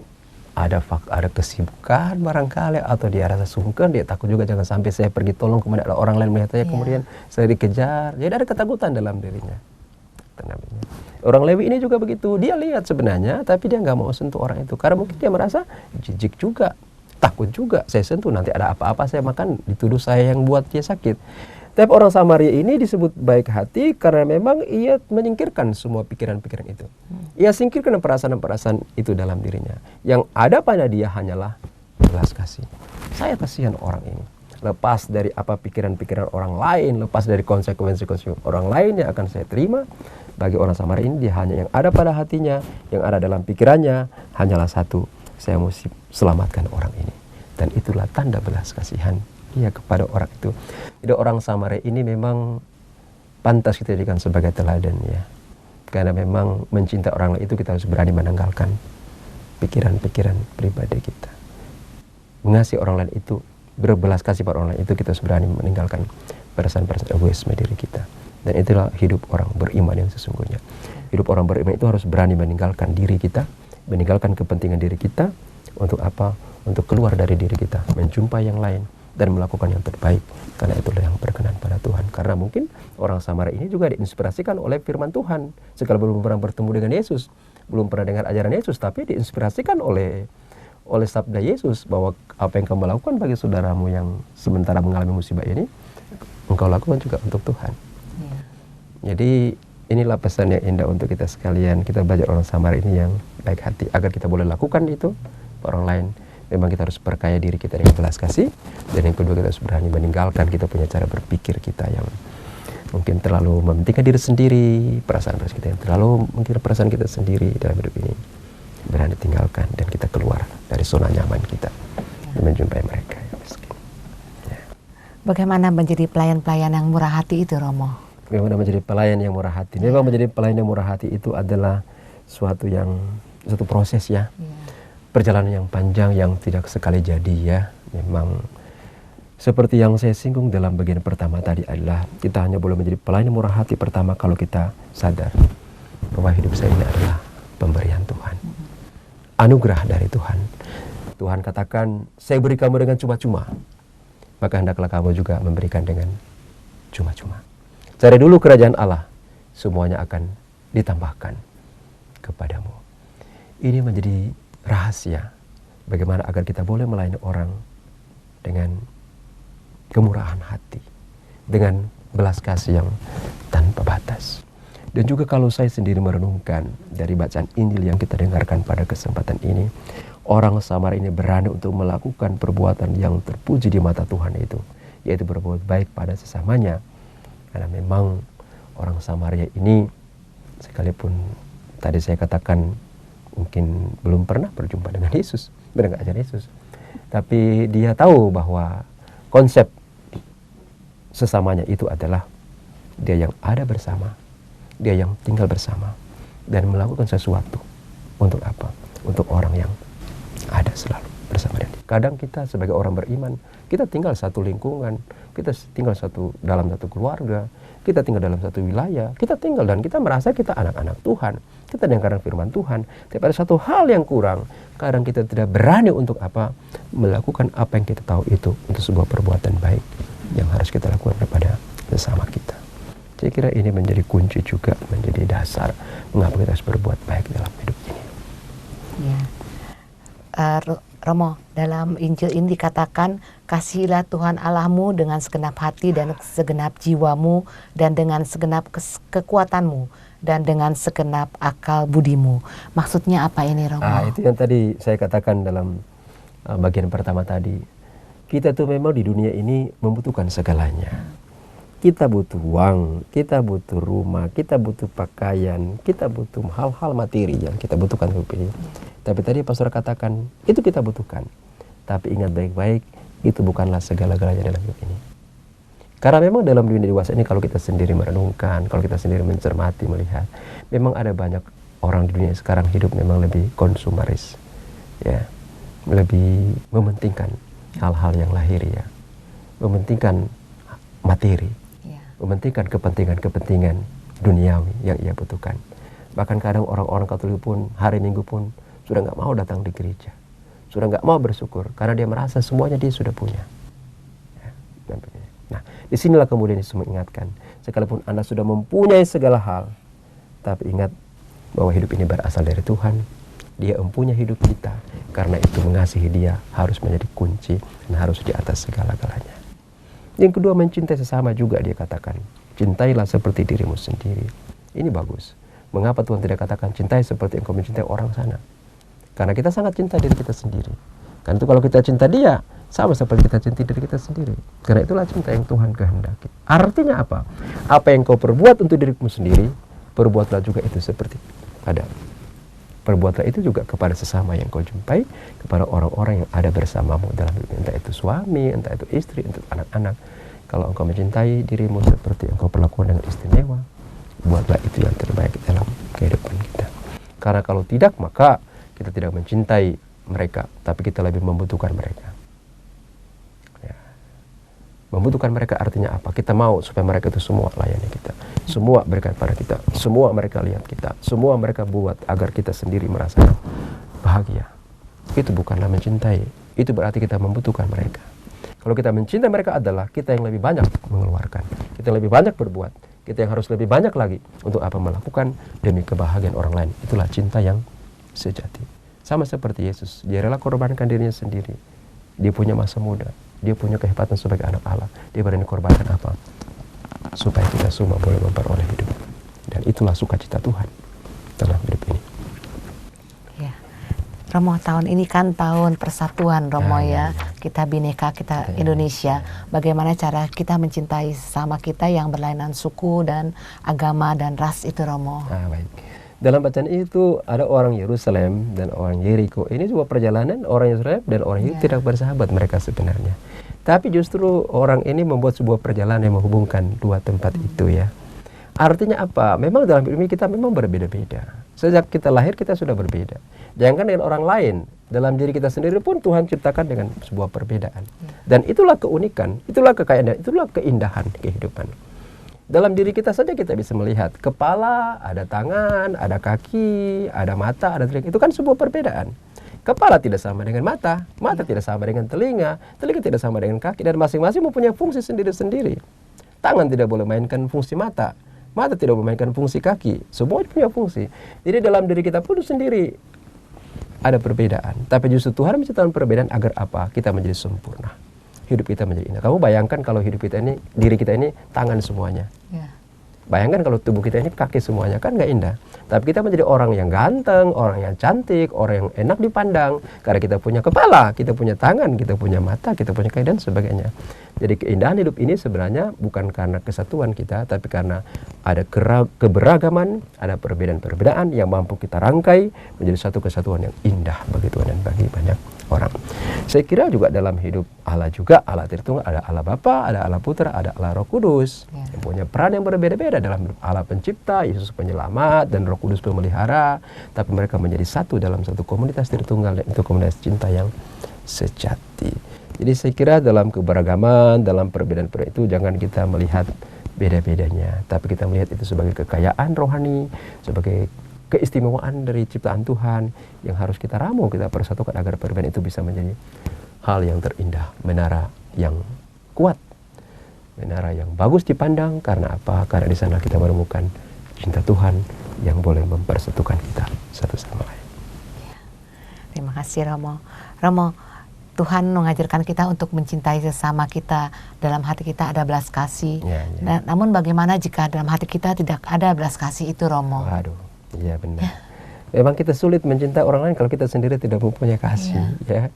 ada kesibukan barangkali, atau dia rasa sungkan, dia takut juga jangan sampai saya pergi tolong kemudian ada orang lain melihat saya, kemudian saya dikejar. Jadi ada ketakutan dalam dirinya. Orang Lewi ini juga begitu, dia lihat sebenarnya, tapi dia nggak mau sentuh orang itu karena mungkin dia merasa jijik juga, takut juga, saya sentuh nanti ada apa-apa saya makan, dituduh saya yang buat dia sakit. Tapi orang Samaria ini disebut baik hati karena memang ia menyingkirkan semua pikiran-pikiran itu. Ia singkirkan perasaan-perasaan itu dalam dirinya. Yang ada pada dia hanyalah belas kasih. Saya kasihan orang ini. Lepas dari apa pikiran-pikiran orang lain, lepas dari konsekuensi-konsekuensi orang lain yang akan saya terima, bagi orang Samaria ini dia hanya yang ada pada hatinya, yang ada dalam pikirannya hanyalah satu, saya mesti selamatkan orang ini. Dan itulah tanda belas kasihan setia kepada orang itu. Jadi orang Samaria ini memang pantas kita jadikan sebagai teladan ya. Karena memang mencintai orang lain itu kita harus berani menanggalkan pikiran-pikiran pribadi kita. Mengasihi orang lain itu, berbelas kasih pada orang lain itu kita harus berani meninggalkan perasaan-perasaan egoisme diri kita. Dan itulah hidup orang beriman yang sesungguhnya. Hidup orang beriman itu harus berani meninggalkan diri kita, meninggalkan kepentingan diri kita. Untuk apa? Untuk keluar dari diri kita, menjumpai yang lain dan melakukan yang terbaik. Karena itulah yang berkenan pada Tuhan. Karena mungkin orang Samaria ini juga diinspirasikan oleh firman Tuhan. Sekalipun belum pernah bertemu dengan Yesus, belum pernah dengar ajaran Yesus, tapi diinspirasikan oleh sabda Yesus bahwa apa yang kamu lakukan bagi saudaramu yang sementara mengalami musibah ini, engkau lakukan juga untuk Tuhan. Jadi inilah pesan yang indah untuk kita sekalian. Kita belajar orang Samaria ini yang baik hati agar kita boleh lakukan itu orang lain. Memang kita harus perkaya diri kita dengan belas kasih, dan yang kedua kita harus berani meninggalkan kita punya cara berpikir kita yang mungkin terlalu mementingkan diri sendiri, perasaan kita yang terlalu mementingkan perasaan kita sendiri dalam hidup ini. Berani tinggalkan dan kita keluar dari zona nyaman kita dan menjumpai mereka yang miskin. Ya. Bagaimana menjadi pelayan-pelayan yang murah hati itu, Romo? Bagaimana menjadi pelayan yang murah hati? Memang menjadi pelayan yang murah hati itu adalah suatu proses ya. Perjalanan yang panjang yang tidak sekali jadi ya. Memang seperti yang saya singgung dalam bagian pertama tadi adalah kita hanya boleh menjadi pelayan yang murah hati pertama kalau kita sadar bahwa hidup saya ini adalah pemberian Tuhan, anugerah dari Tuhan. Tuhan katakan, saya beri kamu dengan cuma-cuma, maka hendaklah kamu juga memberikan dengan cuma-cuma. Cari dulu kerajaan Allah, semuanya akan ditambahkan kepadamu. Ini menjadi rahasia bagaimana agar kita boleh melayani orang dengan kemurahan hati, dengan belas kasih yang tanpa batas. Dan juga kalau saya sendiri merenungkan dari bacaan Injil yang kita dengarkan pada kesempatan ini, orang Samaria ini berani untuk melakukan perbuatan yang terpuji di mata Tuhan itu, yaitu berbuat baik pada sesamanya. Karena memang orang Samaria ini, sekalipun tadi saya katakan mungkin belum pernah berjumpa dengan Yesus, mendengar ajaran Yesus, tapi dia tahu bahwa konsep sesamanya itu adalah dia yang ada bersama, dia yang tinggal bersama, dan melakukan sesuatu untuk apa? Untuk orang yang ada selalu bersama dia. Kadang kita sebagai orang beriman, kita tinggal satu lingkungan, kita tinggal dalam satu keluarga, kita tinggal dalam satu wilayah, kita tinggal dan kita merasa kita anak-anak Tuhan, kita dengarkan firman Tuhan, tapi ada satu hal yang kurang. Kadang kita tidak berani untuk apa? Melakukan apa yang kita tahu itu untuk sebuah perbuatan baik yang harus kita lakukan kepada sesama kita. Saya kira ini menjadi kunci juga, menjadi dasar mengapa kita harus berbuat baik dalam hidup ini. Ya. Romo, dalam Injil ini dikatakan, kasihilah Tuhan Allahmu dengan segenap hati dan segenap jiwamu dan dengan segenap kekuatanmu dan dengan segenap akal budimu. Maksudnya apa ini, Romo? Itu yang tadi saya katakan dalam bagian pertama tadi. Kita tuh memang di dunia ini membutuhkan segalanya. Kita butuh uang, kita butuh rumah, kita butuh pakaian, kita butuh hal-hal materi yang kita butuhkan hidup ini. Tapi tadi Pastor katakan, itu kita butuhkan. Tapi ingat baik-baik, itu bukanlah segala-galanya dalam hidup ini. Karena memang dalam dunia dewasa ini kalau kita sendiri merenungkan, kalau kita sendiri mencermati, melihat, memang ada banyak orang di dunia sekarang hidup memang lebih konsumeris, ya, lebih mementingkan hal-hal yang lahir, ya, mementingkan materi, mementingkan kepentingan-kepentingan duniawi yang ia butuhkan. Bahkan kadang orang-orang Katolik pun hari Minggu pun sudah nggak mau datang di gereja, sudah nggak mau bersyukur karena dia merasa semuanya dia sudah punya. Nah, disinilah kemudian Yesus mengingatkan, sekalipun Anda sudah mempunyai segala hal, tapi ingat bahwa hidup ini berasal dari Tuhan. Dia mempunyai hidup kita, karena itu mengasihi Dia harus menjadi kunci dan harus di atas segala-galanya. Yang kedua, mencintai sesama juga dia katakan, cintailah seperti dirimu sendiri. Ini bagus. Mengapa Tuhan tidak katakan cintai seperti engkau mencintai orang sana? Karena kita sangat cinta diri kita sendiri. Karena itu kalau kita cinta Dia, sama seperti kita cinta diri kita sendiri. Karena itulah cinta yang Tuhan kehendaki. Artinya apa? Apa yang kau perbuat untuk dirimu sendiri, perbuatlah juga itu seperti pada perbuatlah itu juga kepada sesama yang kau jumpai, kepada orang-orang yang ada bersamamu dalam hidup, entah itu suami, entah itu istri, entah itu anak-anak. Kalau engkau mencintai dirimu seperti engkau perlakukan dengan istimewa, buatlah itu yang terbaik dalam kehidupan kita. Karena kalau tidak, maka kita tidak mencintai mereka, tapi kita lebih membutuhkan mereka. Ya. Membutuhkan mereka artinya apa? Kita mau supaya mereka itu semua layani kita, semua berikan pada kita, semua mereka lihat kita, semua mereka buat agar kita sendiri merasakan bahagia. Itu bukanlah mencintai, itu berarti kita membutuhkan mereka. Kalau kita mencintai mereka adalah kita yang lebih banyak mengeluarkan, kita yang lebih banyak berbuat, kita yang harus lebih banyak lagi untuk apa melakukan demi kebahagiaan orang lain. Itulah cinta yang sejati. Sama seperti Yesus, dia rela korbankan dirinya sendiri. Dia punya masa muda, dia punya kehebatan sebagai anak Allah. Dia berani korbankan apa? Supaya kita semua boleh memperoleh hidup. Dan itulah sukacita Tuhan dalam hidup ini. Ya. Romo, tahun ini kan tahun persatuan Romo ya. Kita Bhinneka, kita Indonesia. Bagaimana cara kita mencintai sesama kita yang berlainan suku dan agama dan ras itu Romo? Baik. Dalam bacaan itu ada orang Yerusalem dan orang Yeriko. Ini juga perjalanan orang Yerusalem dan orang Yeriko tidak bersahabat mereka sebenarnya. Tapi justru orang ini membuat sebuah perjalanan yang menghubungkan dua tempat itu ya. Artinya apa? Memang dalam hidup ini kita memang berbeda-beda. Sejak kita lahir kita sudah berbeda. Jangan dengan orang lain, dalam diri kita sendiri pun Tuhan ciptakan dengan sebuah perbedaan. Dan itulah keunikan, itulah kekayaan, itulah keindahan kehidupan. Dalam diri kita saja kita bisa melihat kepala, ada tangan, ada kaki, ada mata, ada telinga. Itu kan sebuah perbedaan. Kepala tidak sama dengan mata, mata tidak sama dengan telinga, telinga tidak sama dengan kaki, dan masing-masing mempunyai fungsi sendiri-sendiri. Tangan tidak boleh mainkan fungsi mata, mata tidak boleh mainkan fungsi kaki, semua punya fungsi. Jadi dalam diri kita pun sendiri ada perbedaan. Tapi justru Tuhan menciptakan perbedaan agar apa? Kita menjadi sempurna. Hidup kita menjadi indah. Kamu bayangkan kalau hidup kita ini, diri kita ini tangan semuanya. Ya. Bayangkan kalau tubuh kita ini kaki semuanya, kan nggak indah. Tapi kita menjadi orang yang ganteng, orang yang cantik, orang yang enak dipandang. Karena kita punya kepala, kita punya tangan, kita punya mata, kita punya kaki dan sebagainya. Jadi keindahan hidup ini sebenarnya bukan karena kesatuan kita, tapi karena ada keberagaman, ada perbedaan-perbedaan yang mampu kita rangkai menjadi satu kesatuan yang indah bagi Tuhan dan bagi banyak orang. Saya kira juga dalam hidup Allah juga, Allah Tritunggal, ada Allah Bapa, ada Allah Putra, ada Allah Roh Kudus, yang punya peran yang berbeda-beda dalam hidup. Allah Pencipta, Yesus Penyelamat, dan Roh Kudus Pemelihara, tapi mereka menjadi satu dalam satu komunitas Tritunggal, yaitu komunitas cinta yang sejati. Jadi saya kira dalam keberagaman, dalam perbedaan-perbedaan itu jangan kita melihat beda-bedanya, tapi kita melihat itu sebagai kekayaan rohani, sebagai keistimewaan dari ciptaan Tuhan yang harus kita ramu, kita persatukan agar perbedaan itu bisa menjadi hal yang terindah, menara yang kuat, menara yang bagus dipandang. Karena apa? Karena di sana kita menemukan cinta Tuhan yang boleh mempersatukan kita satu sama lain. Terima kasih Romo. Romo, Tuhan mengajarkan kita untuk mencintai sesama kita. Dalam hati kita ada belas kasih. Namun bagaimana jika dalam hati kita tidak ada belas kasih itu Romo? Waduh. Iya benar. Memang kita sulit mencintai orang lain kalau kita sendiri tidak mempunyai kasih. Ya.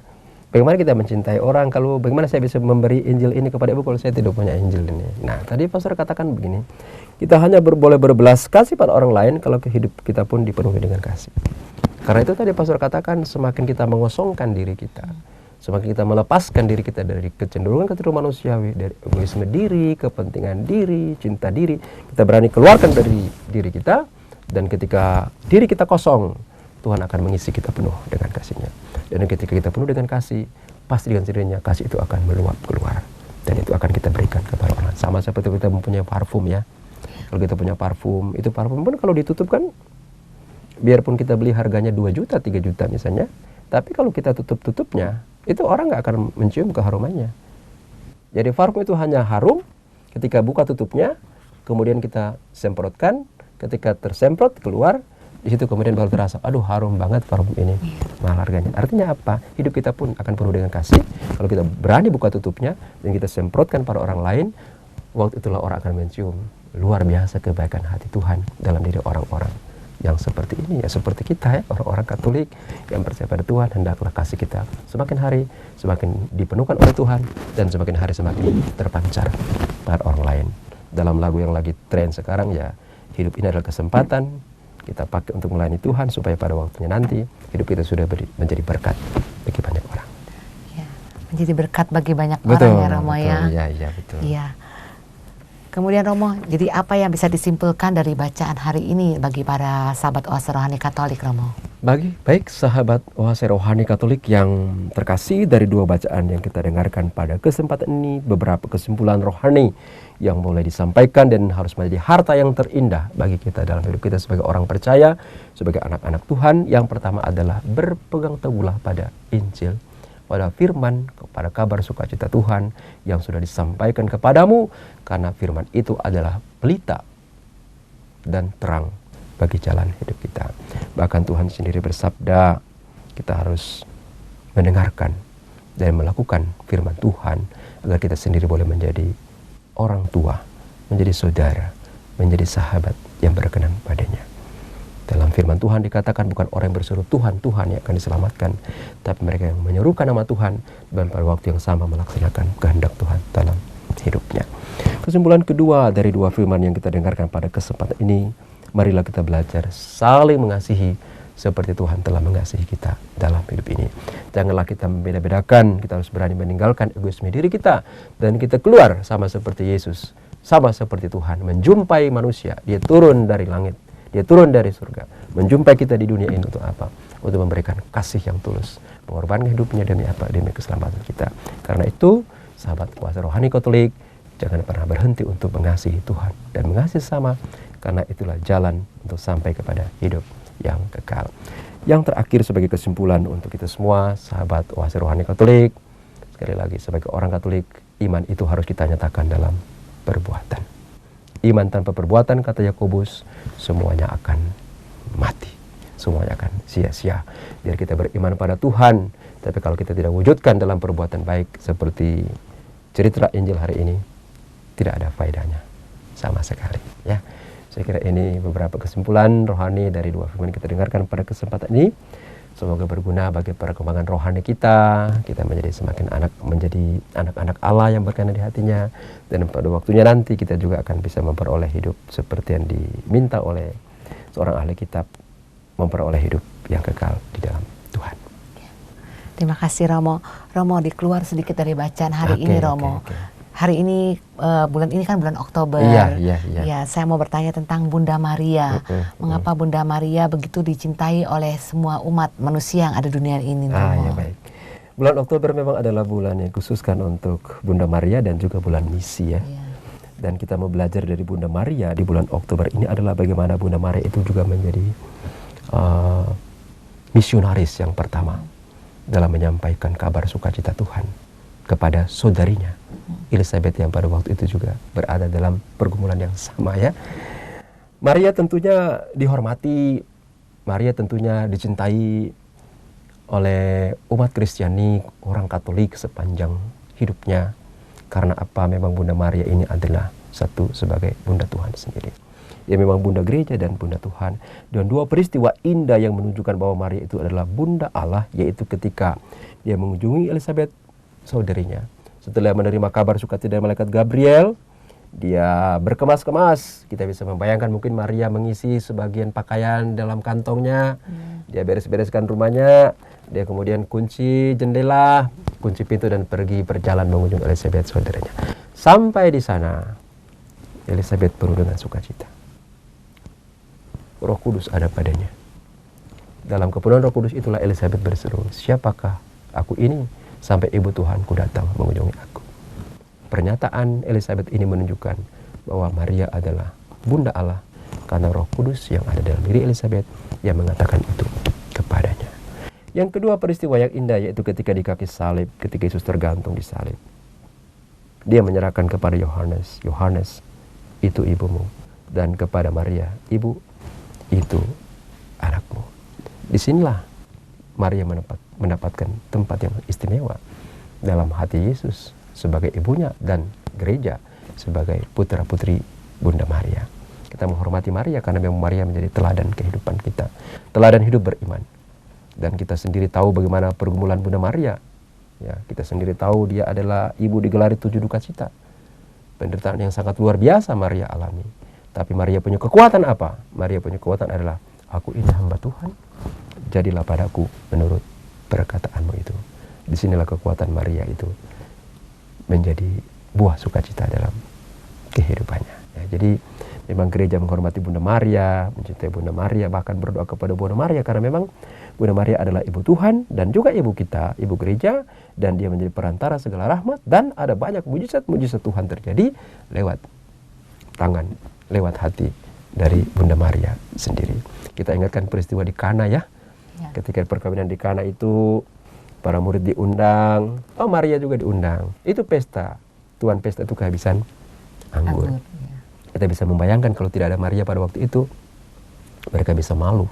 Bagaimana kita mencintai orang kalau bagaimana saya bisa memberi Injil ini kepada ibu kalau saya tidak punya Injil ini? Nah, tadi pastor katakan begini, kita hanya boleh berbelas kasih pada orang lain kalau hidup kita pun dipenuhi dengan kasih. Karena itu tadi pastor katakan semakin kita mengosongkan diri kita, semakin kita melepaskan diri kita dari kecenderungan kecenderungan manusiawi, dari egoisme diri, kepentingan diri, cinta diri, kita berani keluarkan dari diri kita. Dan ketika diri kita kosong, Tuhan akan mengisi kita penuh dengan kasih-Nya. Dan ketika kita penuh dengan kasih, pasti dengan sendirinya kasih itu akan meluap keluar. Dan itu akan kita berikan kepada orang. Sama seperti kita mempunyai parfum ya. Kalau kita punya parfum, itu parfum pun kalau ditutup kan, biarpun kita beli harganya 2 juta, 3 juta misalnya, tapi kalau kita tutup-tutupnya, itu orang nggak akan mencium keharumannya. Jadi parfum itu hanya harum ketika buka tutupnya, kemudian kita semprotkan. Ketika tersemprot keluar, di situ kemudian baru terasa, aduh harum banget parfum ini, mahal harganya. Artinya apa? Hidup kita pun akan penuh dengan kasih. Kalau kita berani buka tutupnya dan kita semprotkan pada orang lain, waktu itulah orang akan mencium luar biasa kebaikan hati Tuhan dalam diri orang-orang yang seperti ini, ya seperti kita ya, orang-orang Katolik yang percaya pada Tuhan. Hendaklah kasih kita semakin hari semakin dipenuhkan oleh Tuhan dan semakin hari semakin terpancar pada orang lain. Dalam lagu yang lagi tren sekarang ya, hidup ini adalah kesempatan, kita pakai untuk melayani Tuhan supaya pada waktunya nanti hidup kita sudah menjadi berkat bagi banyak orang. Ya, menjadi berkat bagi banyak Betul, orang ya Romo betul, ya. Iya, betul. Iya. Kemudian Romo, jadi apa yang bisa disimpulkan dari bacaan hari ini bagi para sahabat Oase Rohani Katolik, Romo? Baik sahabat Oase Rohani Katolik yang terkasih, dari dua bacaan yang kita dengarkan pada kesempatan ini, beberapa kesimpulan rohani yang boleh disampaikan dan harus menjadi harta yang terindah bagi kita dalam hidup kita sebagai orang percaya, sebagai anak-anak Tuhan. Yang pertama adalah berpegang teguhlah pada Injil, pada firman, kepada kabar sukacita Tuhan yang sudah disampaikan kepadamu, karena firman itu adalah pelita dan terang bagi jalan hidup kita. Bahkan Tuhan sendiri bersabda, kita harus mendengarkan dan melakukan firman Tuhan agar kita sendiri boleh menjadi orang tua, menjadi saudara, menjadi sahabat yang berkenan padanya. Dalam firman Tuhan dikatakan bukan orang yang berseru Tuhan, Tuhan yang akan diselamatkan, tapi mereka yang menyerukan nama Tuhan dan pada waktu yang sama melaksanakan kehendak Tuhan dalam hidupnya. Kesimpulan kedua dari dua firman yang kita dengarkan pada kesempatan ini, marilah kita belajar saling mengasihi seperti Tuhan telah mengasihi kita dalam hidup ini. Janganlah kita membeda-bedakan, kita harus berani meninggalkan egoisme diri kita dan kita keluar sama seperti Yesus, sama seperti Tuhan, menjumpai manusia. Dia turun dari langit, dia turun dari surga, menjumpai kita di dunia ini untuk apa? Untuk memberikan kasih yang tulus, mengorbankan hidupnya demi apa? Demi keselamatan kita. Karena itu, sahabat Oase Rohani Katolik, jangan pernah berhenti untuk mengasihi Tuhan dan mengasihi sesama, karena itulah jalan untuk sampai kepada hidup yang kekal. Yang terakhir sebagai kesimpulan untuk kita semua, sahabat Oase Rohani Katolik, sekali lagi sebagai orang Katolik, iman itu harus kita nyatakan dalam perbuatan. Iman tanpa perbuatan, kata Yakobus, semuanya akan mati, semuanya akan sia-sia. Biar kita beriman pada Tuhan, tapi kalau kita tidak wujudkan dalam perbuatan baik seperti cerita Injil hari ini, tidak ada faedahnya sama sekali, ya. Saya kira ini beberapa kesimpulan rohani dari dua firman yang kita dengarkan pada kesempatan ini. Semoga berguna bagi perkembangan rohani kita. Kita menjadi anak-anak Allah yang berkenan di hatinya. Dan pada waktunya nanti kita juga akan bisa memperoleh hidup seperti yang diminta oleh seorang ahli kitab, memperoleh hidup yang kekal di dalam Tuhan. Terima kasih Romo. Romo, dikeluar sedikit dari bacaan hari ini Romo. Hari ini, bulan ini kan bulan Oktober. Iya. Ya, saya mau bertanya tentang Bunda Maria. Mengapa Bunda Maria begitu dicintai oleh semua umat manusia yang ada di dunia ini? Ya, baik. Bulan Oktober memang adalah bulan yang khususkan untuk Bunda Maria dan juga bulan misi, ya. Dan kita mau belajar dari Bunda Maria di bulan Oktober ini adalah bagaimana Bunda Maria itu juga menjadi misionaris yang pertama dalam menyampaikan kabar sukacita Tuhan kepada saudarinya Elizabeth yang pada waktu itu juga berada dalam pergumulan yang sama, ya. Maria tentunya dihormati, Maria tentunya dicintai oleh umat Kristiani, orang Katolik sepanjang hidupnya. Karena apa? Memang Bunda Maria ini adalah satu sebagai Bunda Tuhan sendiri. Dia memang Bunda Gereja dan Bunda Tuhan. Dan dua peristiwa indah yang menunjukkan bahwa Maria itu adalah Bunda Allah, yaitu ketika dia mengunjungi Elizabeth, saudarinya. Setelah menerima kabar sukacita dari malaikat Gabriel, dia berkemas-kemas. Kita bisa membayangkan mungkin Maria mengisi sebagian pakaian dalam kantongnya. Dia beres-bereskan rumahnya. Dia kemudian kunci jendela, kunci pintu dan pergi berjalan mengunjungi Elizabeth, saudaranya. Sampai di sana, Elizabeth penuh dengan sukacita. Roh Kudus ada padanya. Dalam kepenuhan Roh Kudus itulah Elizabeth berseru, "Siapakah aku ini sampai ibu Tuhanku datang mengunjungi aku?" Pernyataan Elizabeth ini menunjukkan bahwa Maria adalah Bunda Allah karena Roh Kudus yang ada dalam diri Elizabeth yang mengatakan itu kepadanya. Yang kedua peristiwa yang indah yaitu ketika di kaki salib, ketika Yesus tergantung di salib. Dia menyerahkan kepada Yohanes, "Yohanes, itu ibumu," dan kepada Maria, "Ibu, itu anakmu." Disinilah Maria mendapatkan tempat yang istimewa dalam hati Yesus sebagai ibunya dan gereja sebagai putra-putri Bunda Maria. Kita menghormati Maria karena memang Maria menjadi teladan kehidupan kita, teladan hidup beriman. Dan kita sendiri tahu bagaimana pergumulan Bunda Maria. Ya, kita sendiri tahu dia adalah ibu digelari 7 duka cita. Penderitaan yang sangat luar biasa Maria alami. Tapi Maria punya kekuatan apa? Maria punya kekuatan adalah aku ini hamba Tuhan, jadilah padaku menurut perkataanmu itu. Disinilah kekuatan Maria itu menjadi buah sukacita dalam kehidupannya. Ya, jadi memang gereja menghormati Bunda Maria, mencintai Bunda Maria, bahkan berdoa kepada Bunda Maria, karena memang Bunda Maria adalah ibu Tuhan dan juga ibu kita, ibu gereja, dan dia menjadi perantara segala rahmat, dan ada banyak mujizat-mujizat Tuhan terjadi lewat tangan, lewat hati dari Bunda Maria sendiri. Kita ingatkan peristiwa di Kana ya. Ketika perkawinan di Kana itu para murid diundang, Maria juga diundang. Itu pesta, Tuhan pesta itu kehabisan anggur. Kita bisa membayangkan kalau tidak ada Maria pada waktu itu, mereka bisa malu.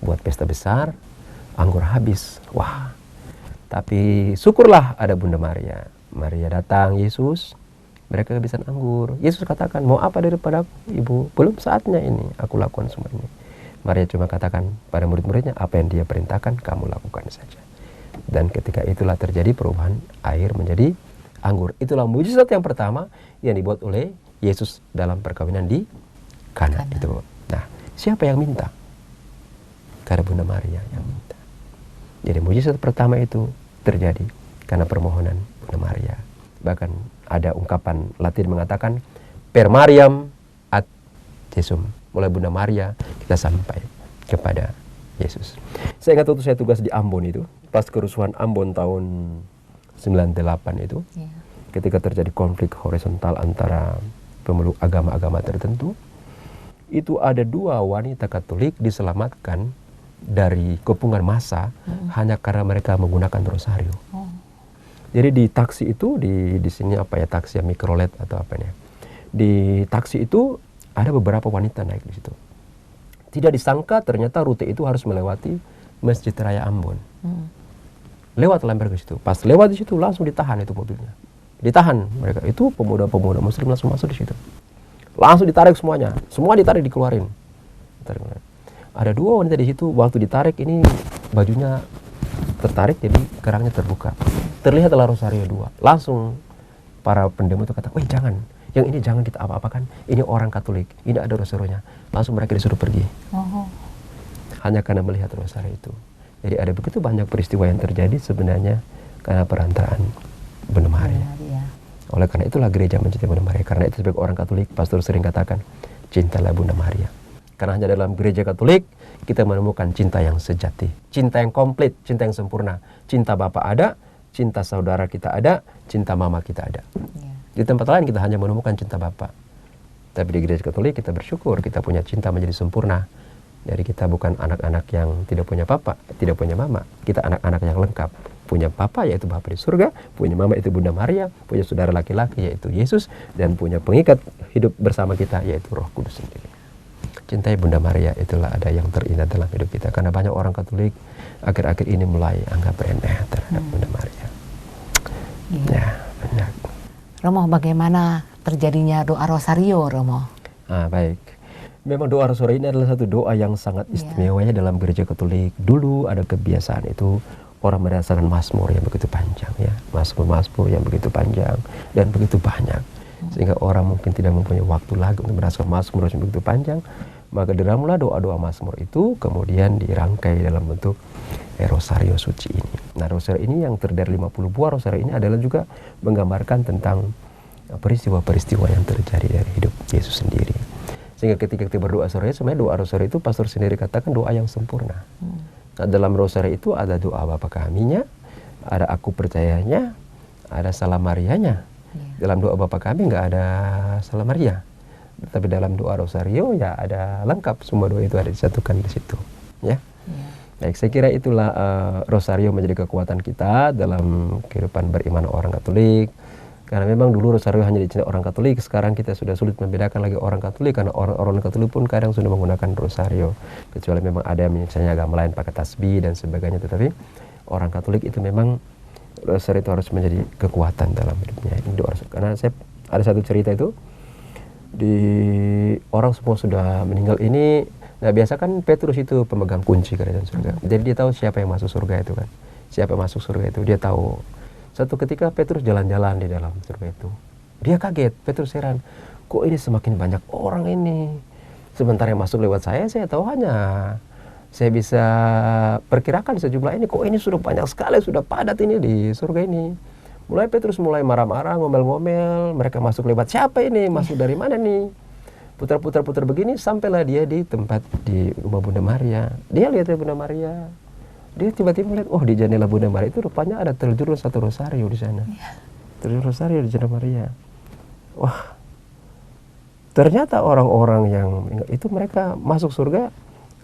Buat pesta besar, anggur habis. Wah. Tapi syukurlah ada Bunda Maria. Maria datang, Yesus, mereka kehabisan anggur. Yesus katakan, mau apa daripada aku, Ibu? Belum saatnya ini, aku lakukan semua ini. Maria cuma katakan pada murid-muridnya, apa yang dia perintahkan, kamu lakukan saja. Dan ketika itulah terjadi perubahan air menjadi anggur. Itulah mujizat yang pertama yang dibuat oleh Yesus dalam perkawinan di Kana. Itu. Nah, siapa yang minta? Karena Bunda Maria yang minta. Jadi mujizat pertama itu terjadi karena permohonan Bunda Maria. Bahkan ada ungkapan Latin mengatakan per Mariam ad Jesum. Mulai Bunda Maria kita sampai kepada Yesus. Saya ingat waktu saya tugas di Ambon itu, pas kerusuhan Ambon tahun 98 itu, ketika terjadi konflik horizontal antara pemeluk agama-agama tertentu, itu ada 2 wanita Katolik diselamatkan dari kepungan massa hanya karena mereka menggunakan rosario. Jadi di taksi itu, di sini apa ya, taksi ya, mikrolet atau apa ya, di taksi itu ada beberapa wanita naik di situ. Tidak disangka ternyata rute itu harus melewati Masjid Raya Ambon. Lewat Lember ke situ. Pas lewat di situ langsung ditahan itu mobilnya. Ditahan mereka. Itu pemuda-pemuda Muslim langsung masuk di situ. Langsung ditarik semuanya. Semua ditarik, dikeluarin. Ada 2 wanita di situ. Waktu ditarik ini bajunya tertarik, jadi kerangnya terbuka. Terlihat adalah rosario 2. Langsung para pendemo itu kata, weh jangan. Yang ini jangan kita apa-apakan. Ini orang Katolik. Ini ada rosarionya. Langsung mereka disuruh pergi. Hanya karena melihat rosario itu. Jadi ada begitu banyak peristiwa yang terjadi sebenarnya karena perantaraan Bunda Maria. Oleh karena itulah gereja mencintai Bunda Maria. Karena itu sebagai orang Katolik, pastor sering katakan, cintalah Bunda Maria. Karena hanya dalam gereja Katolik kita menemukan cinta yang sejati, cinta yang komplit, cinta yang sempurna. Cinta Bapa ada, cinta saudara kita ada, cinta mama kita ada. Di tempat lain kita hanya menemukan cinta Bapa. Tapi di gereja Katolik kita bersyukur kita punya cinta menjadi sempurna. Jadi kita bukan anak-anak yang tidak punya papa, tidak punya mama. Kita anak-anak yang lengkap. Punya papa yaitu Bapa di surga, punya mama itu Bunda Maria, punya saudara laki-laki yaitu Yesus, dan punya pengikat hidup bersama kita yaitu Roh Kudus sendiri. Cintai Bunda Maria itulah ada yang terindah dalam hidup kita. Karena banyak orang Katolik akhir-akhir ini mulai anggap remeh terhadap Bunda Maria. Ya, banyak. Romo, bagaimana terjadinya doa rosario, Romo? Baik. Memang doa rosario ini adalah satu doa yang sangat istimewa ya dalam gereja Katolik. Dulu ada kebiasaan itu orang merasakan mazmur yang begitu panjang ya, mazmur-mazmur yang begitu panjang dan begitu banyak, sehingga orang mungkin tidak mempunyai waktu lagi untuk merasakan mazmur yang begitu panjang. Maka diramulah doa-doa mazmur itu kemudian dirangkai dalam bentuk rosario suci ini. Nah, rosario ini yang terdiri 50 buah rosario ini adalah juga menggambarkan tentang peristiwa-peristiwa yang terjadi dari hidup Yesus sendiri. Sehingga ketika kita berdoa rosario, sebenarnya doa rosario itu pastor sendiri katakan doa yang sempurna. Nah, dalam rosario itu ada doa Bapa kami-nya, ada aku percayanya, ada salam Marianya. Dalam doa Bapa kami nggak ada salam Maria. Tapi dalam doa rosario ya ada lengkap, semua doa itu ada disatukan di situ. Ya. Baik, saya kira itulah rosario menjadi kekuatan kita dalam kehidupan beriman orang Katolik. Karena memang dulu rosario hanya dicintai orang Katolik, sekarang kita sudah sulit membedakan lagi orang Katolik karena orang Katolik pun kadang sudah menggunakan rosario. Kecuali memang ada misalnya agama lain pakai tasbih dan sebagainya, tetapi orang Katolik itu memang rosario itu harus menjadi kekuatan dalam hidupnya. Ini doa. Karena saya ada satu cerita itu di orang semua sudah meninggal ini. Nah, biasa kan Petrus itu pemegang kunci kerajaan surga. Jadi dia tahu siapa yang masuk surga itu kan. Siapa yang masuk surga itu dia tahu. Satu ketika Petrus jalan-jalan di dalam surga itu. Dia kaget, Petrus heran. Kok ini semakin banyak orang ini. Sementara yang masuk lewat saya tahu hanya saya bisa perkirakan sejumlah ini. Kok ini sudah banyak sekali, sudah padat ini di surga ini. Mulai Petrus mulai marah-marah, ngomel-ngomel. Mereka masuk lewat siapa ini? Masuk dari mana nih? Putar-putar begini sampailah dia di tempat di rumah Bunda Maria. Dia lihat Bunda Maria. Dia tiba-tiba lihat, oh di jendela Bunda Maria itu rupanya ada terjun satu rosario di sana. Terjun rosario di jendela Maria. Wah, ternyata orang-orang yang itu mereka masuk surga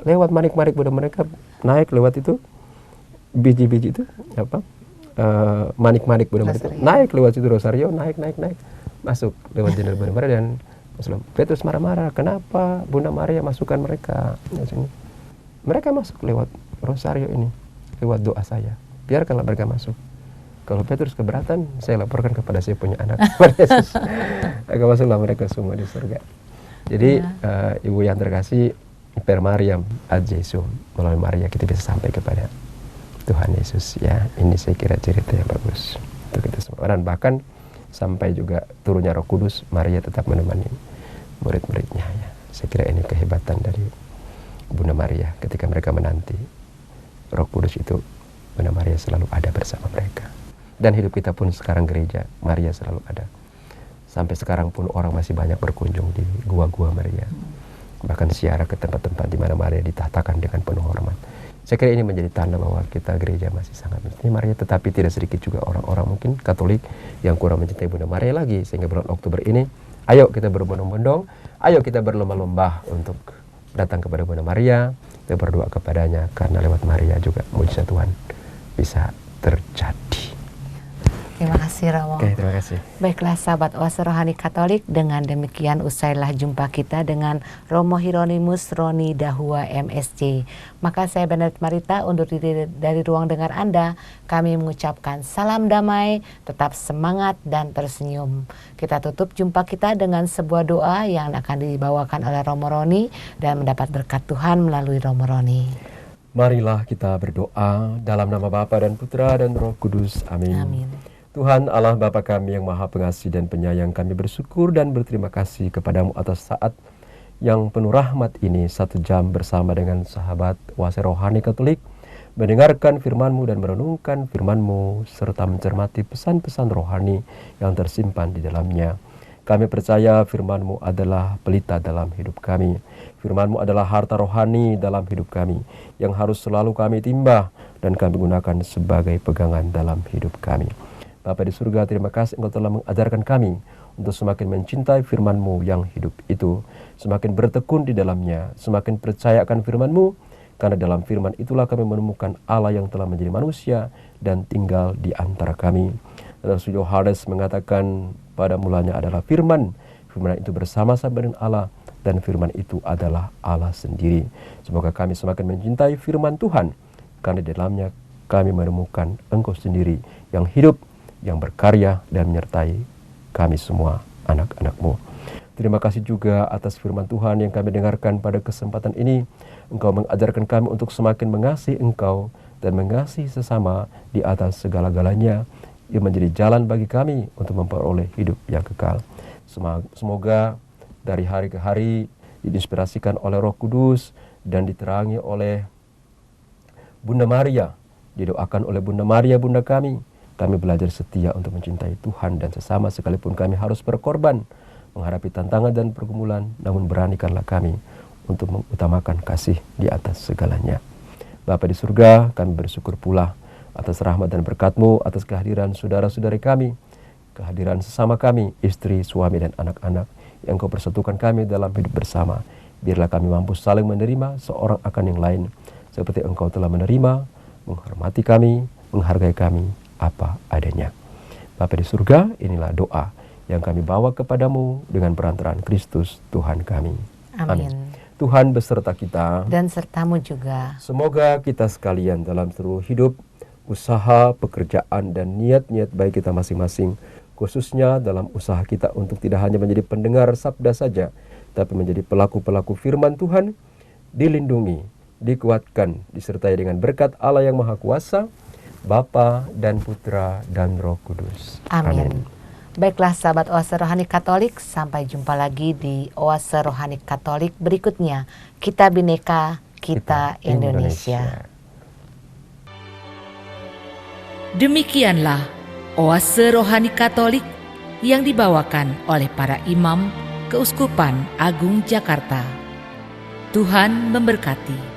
lewat manik-manik Bunda mereka naik lewat itu biji-biji itu apa manik-manik Bunda mereka naik lewat situ rosario naik masuk lewat jendela Bunda Maria. Dan Petrus marah-marah, kenapa Bunda Maria masukkan mereka di sini? Mereka masuk lewat rosario ini, lewat doa saya. Biarkanlah mereka masuk. Kalau Petrus keberatan, saya laporkan kepada saya punya anak, kepada Yesus. Akan masuklah mereka semua di surga. Jadi Ibu yang terkasih, per Mariam ad Jesum, melalui Maria kita bisa sampai kepada Tuhan Yesus. Ya, ini saya kira cerita yang bagus untuk kita semua. Dan bahkan sampai juga turunnya Roh Kudus, Maria tetap menemani murid-muridnya. Ya, saya kira ini kehebatan dari Bunda Maria ketika mereka menanti Roh Kudus itu. Bunda Maria selalu ada bersama mereka. Dan hidup kita pun sekarang gereja, Maria selalu ada. Sampai sekarang pun orang masih banyak berkunjung di gua-gua Maria. Bahkan siara ke tempat-tempat di mana Maria ditahtakan dengan penuh hormat. Saya kira ini menjadi tanda bahwa kita gereja masih sangat mencintai Maria. Tetapi tidak sedikit juga orang-orang mungkin Katolik yang kurang mencintai Bunda Maria lagi. Sehingga bulan Oktober ini, ayo kita berbondong-bondong, ayo kita berlomba-lomba untuk datang kepada Bunda Maria. Kita berdoa kepadanya, karena lewat Maria juga mujizat Tuhan bisa terjadi. Terima kasih Romo. Oke, terima kasih. Baiklah sahabat Oase Rohani Katolik, dengan demikian usailah jumpa kita dengan Romo Hieronymus Roni Dahua MSc. Maka saya Benedict Marita undur diri dari ruang dengar Anda. Kami mengucapkan salam damai, tetap semangat dan tersenyum. Kita tutup jumpa kita dengan sebuah doa yang akan dibawakan oleh Romo Roni dan mendapat berkat Tuhan melalui Romo Roni. Marilah kita berdoa dalam nama Bapa dan Putra dan Roh Kudus. Amin. Amin. Tuhan Allah Bapa kami yang Maha Pengasih dan Penyayang, kami bersyukur dan berterima kasih kepadamu atas saat yang penuh rahmat ini, 1 jam bersama dengan sahabat Oase Rohani Katolik, mendengarkan firman-Mu dan merenungkan firman-Mu serta mencermati pesan-pesan rohani yang tersimpan di dalamnya. Kami percaya firman-Mu adalah pelita dalam hidup kami. Firman-Mu adalah harta rohani dalam hidup kami yang harus selalu kami timbah dan kami gunakan sebagai pegangan dalam hidup kami. Bapa di surga, terima kasih Engkau telah mengajarkan kami untuk semakin mencintai firman-Mu yang hidup itu, semakin bertekun di dalamnya, semakin percaya akan firman-Mu, karena dalam firman itulah kami menemukan Allah yang telah menjadi manusia dan tinggal di antara kami. Rasul Yohanes mengatakan pada mulanya adalah firman, firman itu bersama-sama dengan Allah, dan firman itu adalah Allah sendiri. Semoga kami semakin mencintai firman Tuhan, karena di dalamnya kami menemukan Engkau sendiri yang hidup, yang berkarya dan menyertai kami semua anak-anak-Mu. Terima kasih juga atas firman Tuhan yang kami dengarkan pada kesempatan ini. Engkau mengajarkan kami untuk semakin mengasihi Engkau dan mengasihi sesama di atas segala-galanya, yang menjadi jalan bagi kami untuk memperoleh hidup yang kekal. Semoga dari hari ke hari diinspirasikan oleh Roh Kudus dan diterangi oleh Bunda Maria, didoakan oleh Bunda Maria, Bunda kami. Kami belajar setia untuk mencintai Tuhan dan sesama sekalipun kami harus berkorban, menghadapi tantangan dan pergumulan, namun beranikanlah kami untuk mengutamakan kasih di atas segalanya. Bapa di surga, kami bersyukur pula atas rahmat dan berkat-Mu, atas kehadiran saudara-saudari kami, kehadiran sesama kami, istri, suami, dan anak-anak, yang Engkau persatukan kami dalam hidup bersama. Biarlah kami mampu saling menerima seorang akan yang lain, seperti Engkau telah menerima, menghormati kami, menghargai kami, apa adanya. Bapa di surga, inilah doa yang kami bawa kepadamu dengan perantaraan Kristus Tuhan kami. Amin. Tuhan beserta kita Dan sertamu juga. Semoga kita sekalian dalam seluruh hidup, usaha, pekerjaan, dan niat-niat baik kita masing-masing, khususnya dalam usaha kita untuk tidak hanya menjadi pendengar sabda saja, tapi menjadi pelaku-pelaku firman Tuhan, dilindungi, dikuatkan, disertai dengan berkat Allah yang Maha Kuasa, Bapa dan Putra dan Roh Kudus. Amin. Baiklah sahabat Oase Rohani Katolik, sampai jumpa lagi di Oase Rohani Katolik berikutnya. Kita Bhinneka, kita Indonesia. Demikianlah Oase Rohani Katolik yang dibawakan oleh para imam Keuskupan Agung Jakarta. Tuhan memberkati.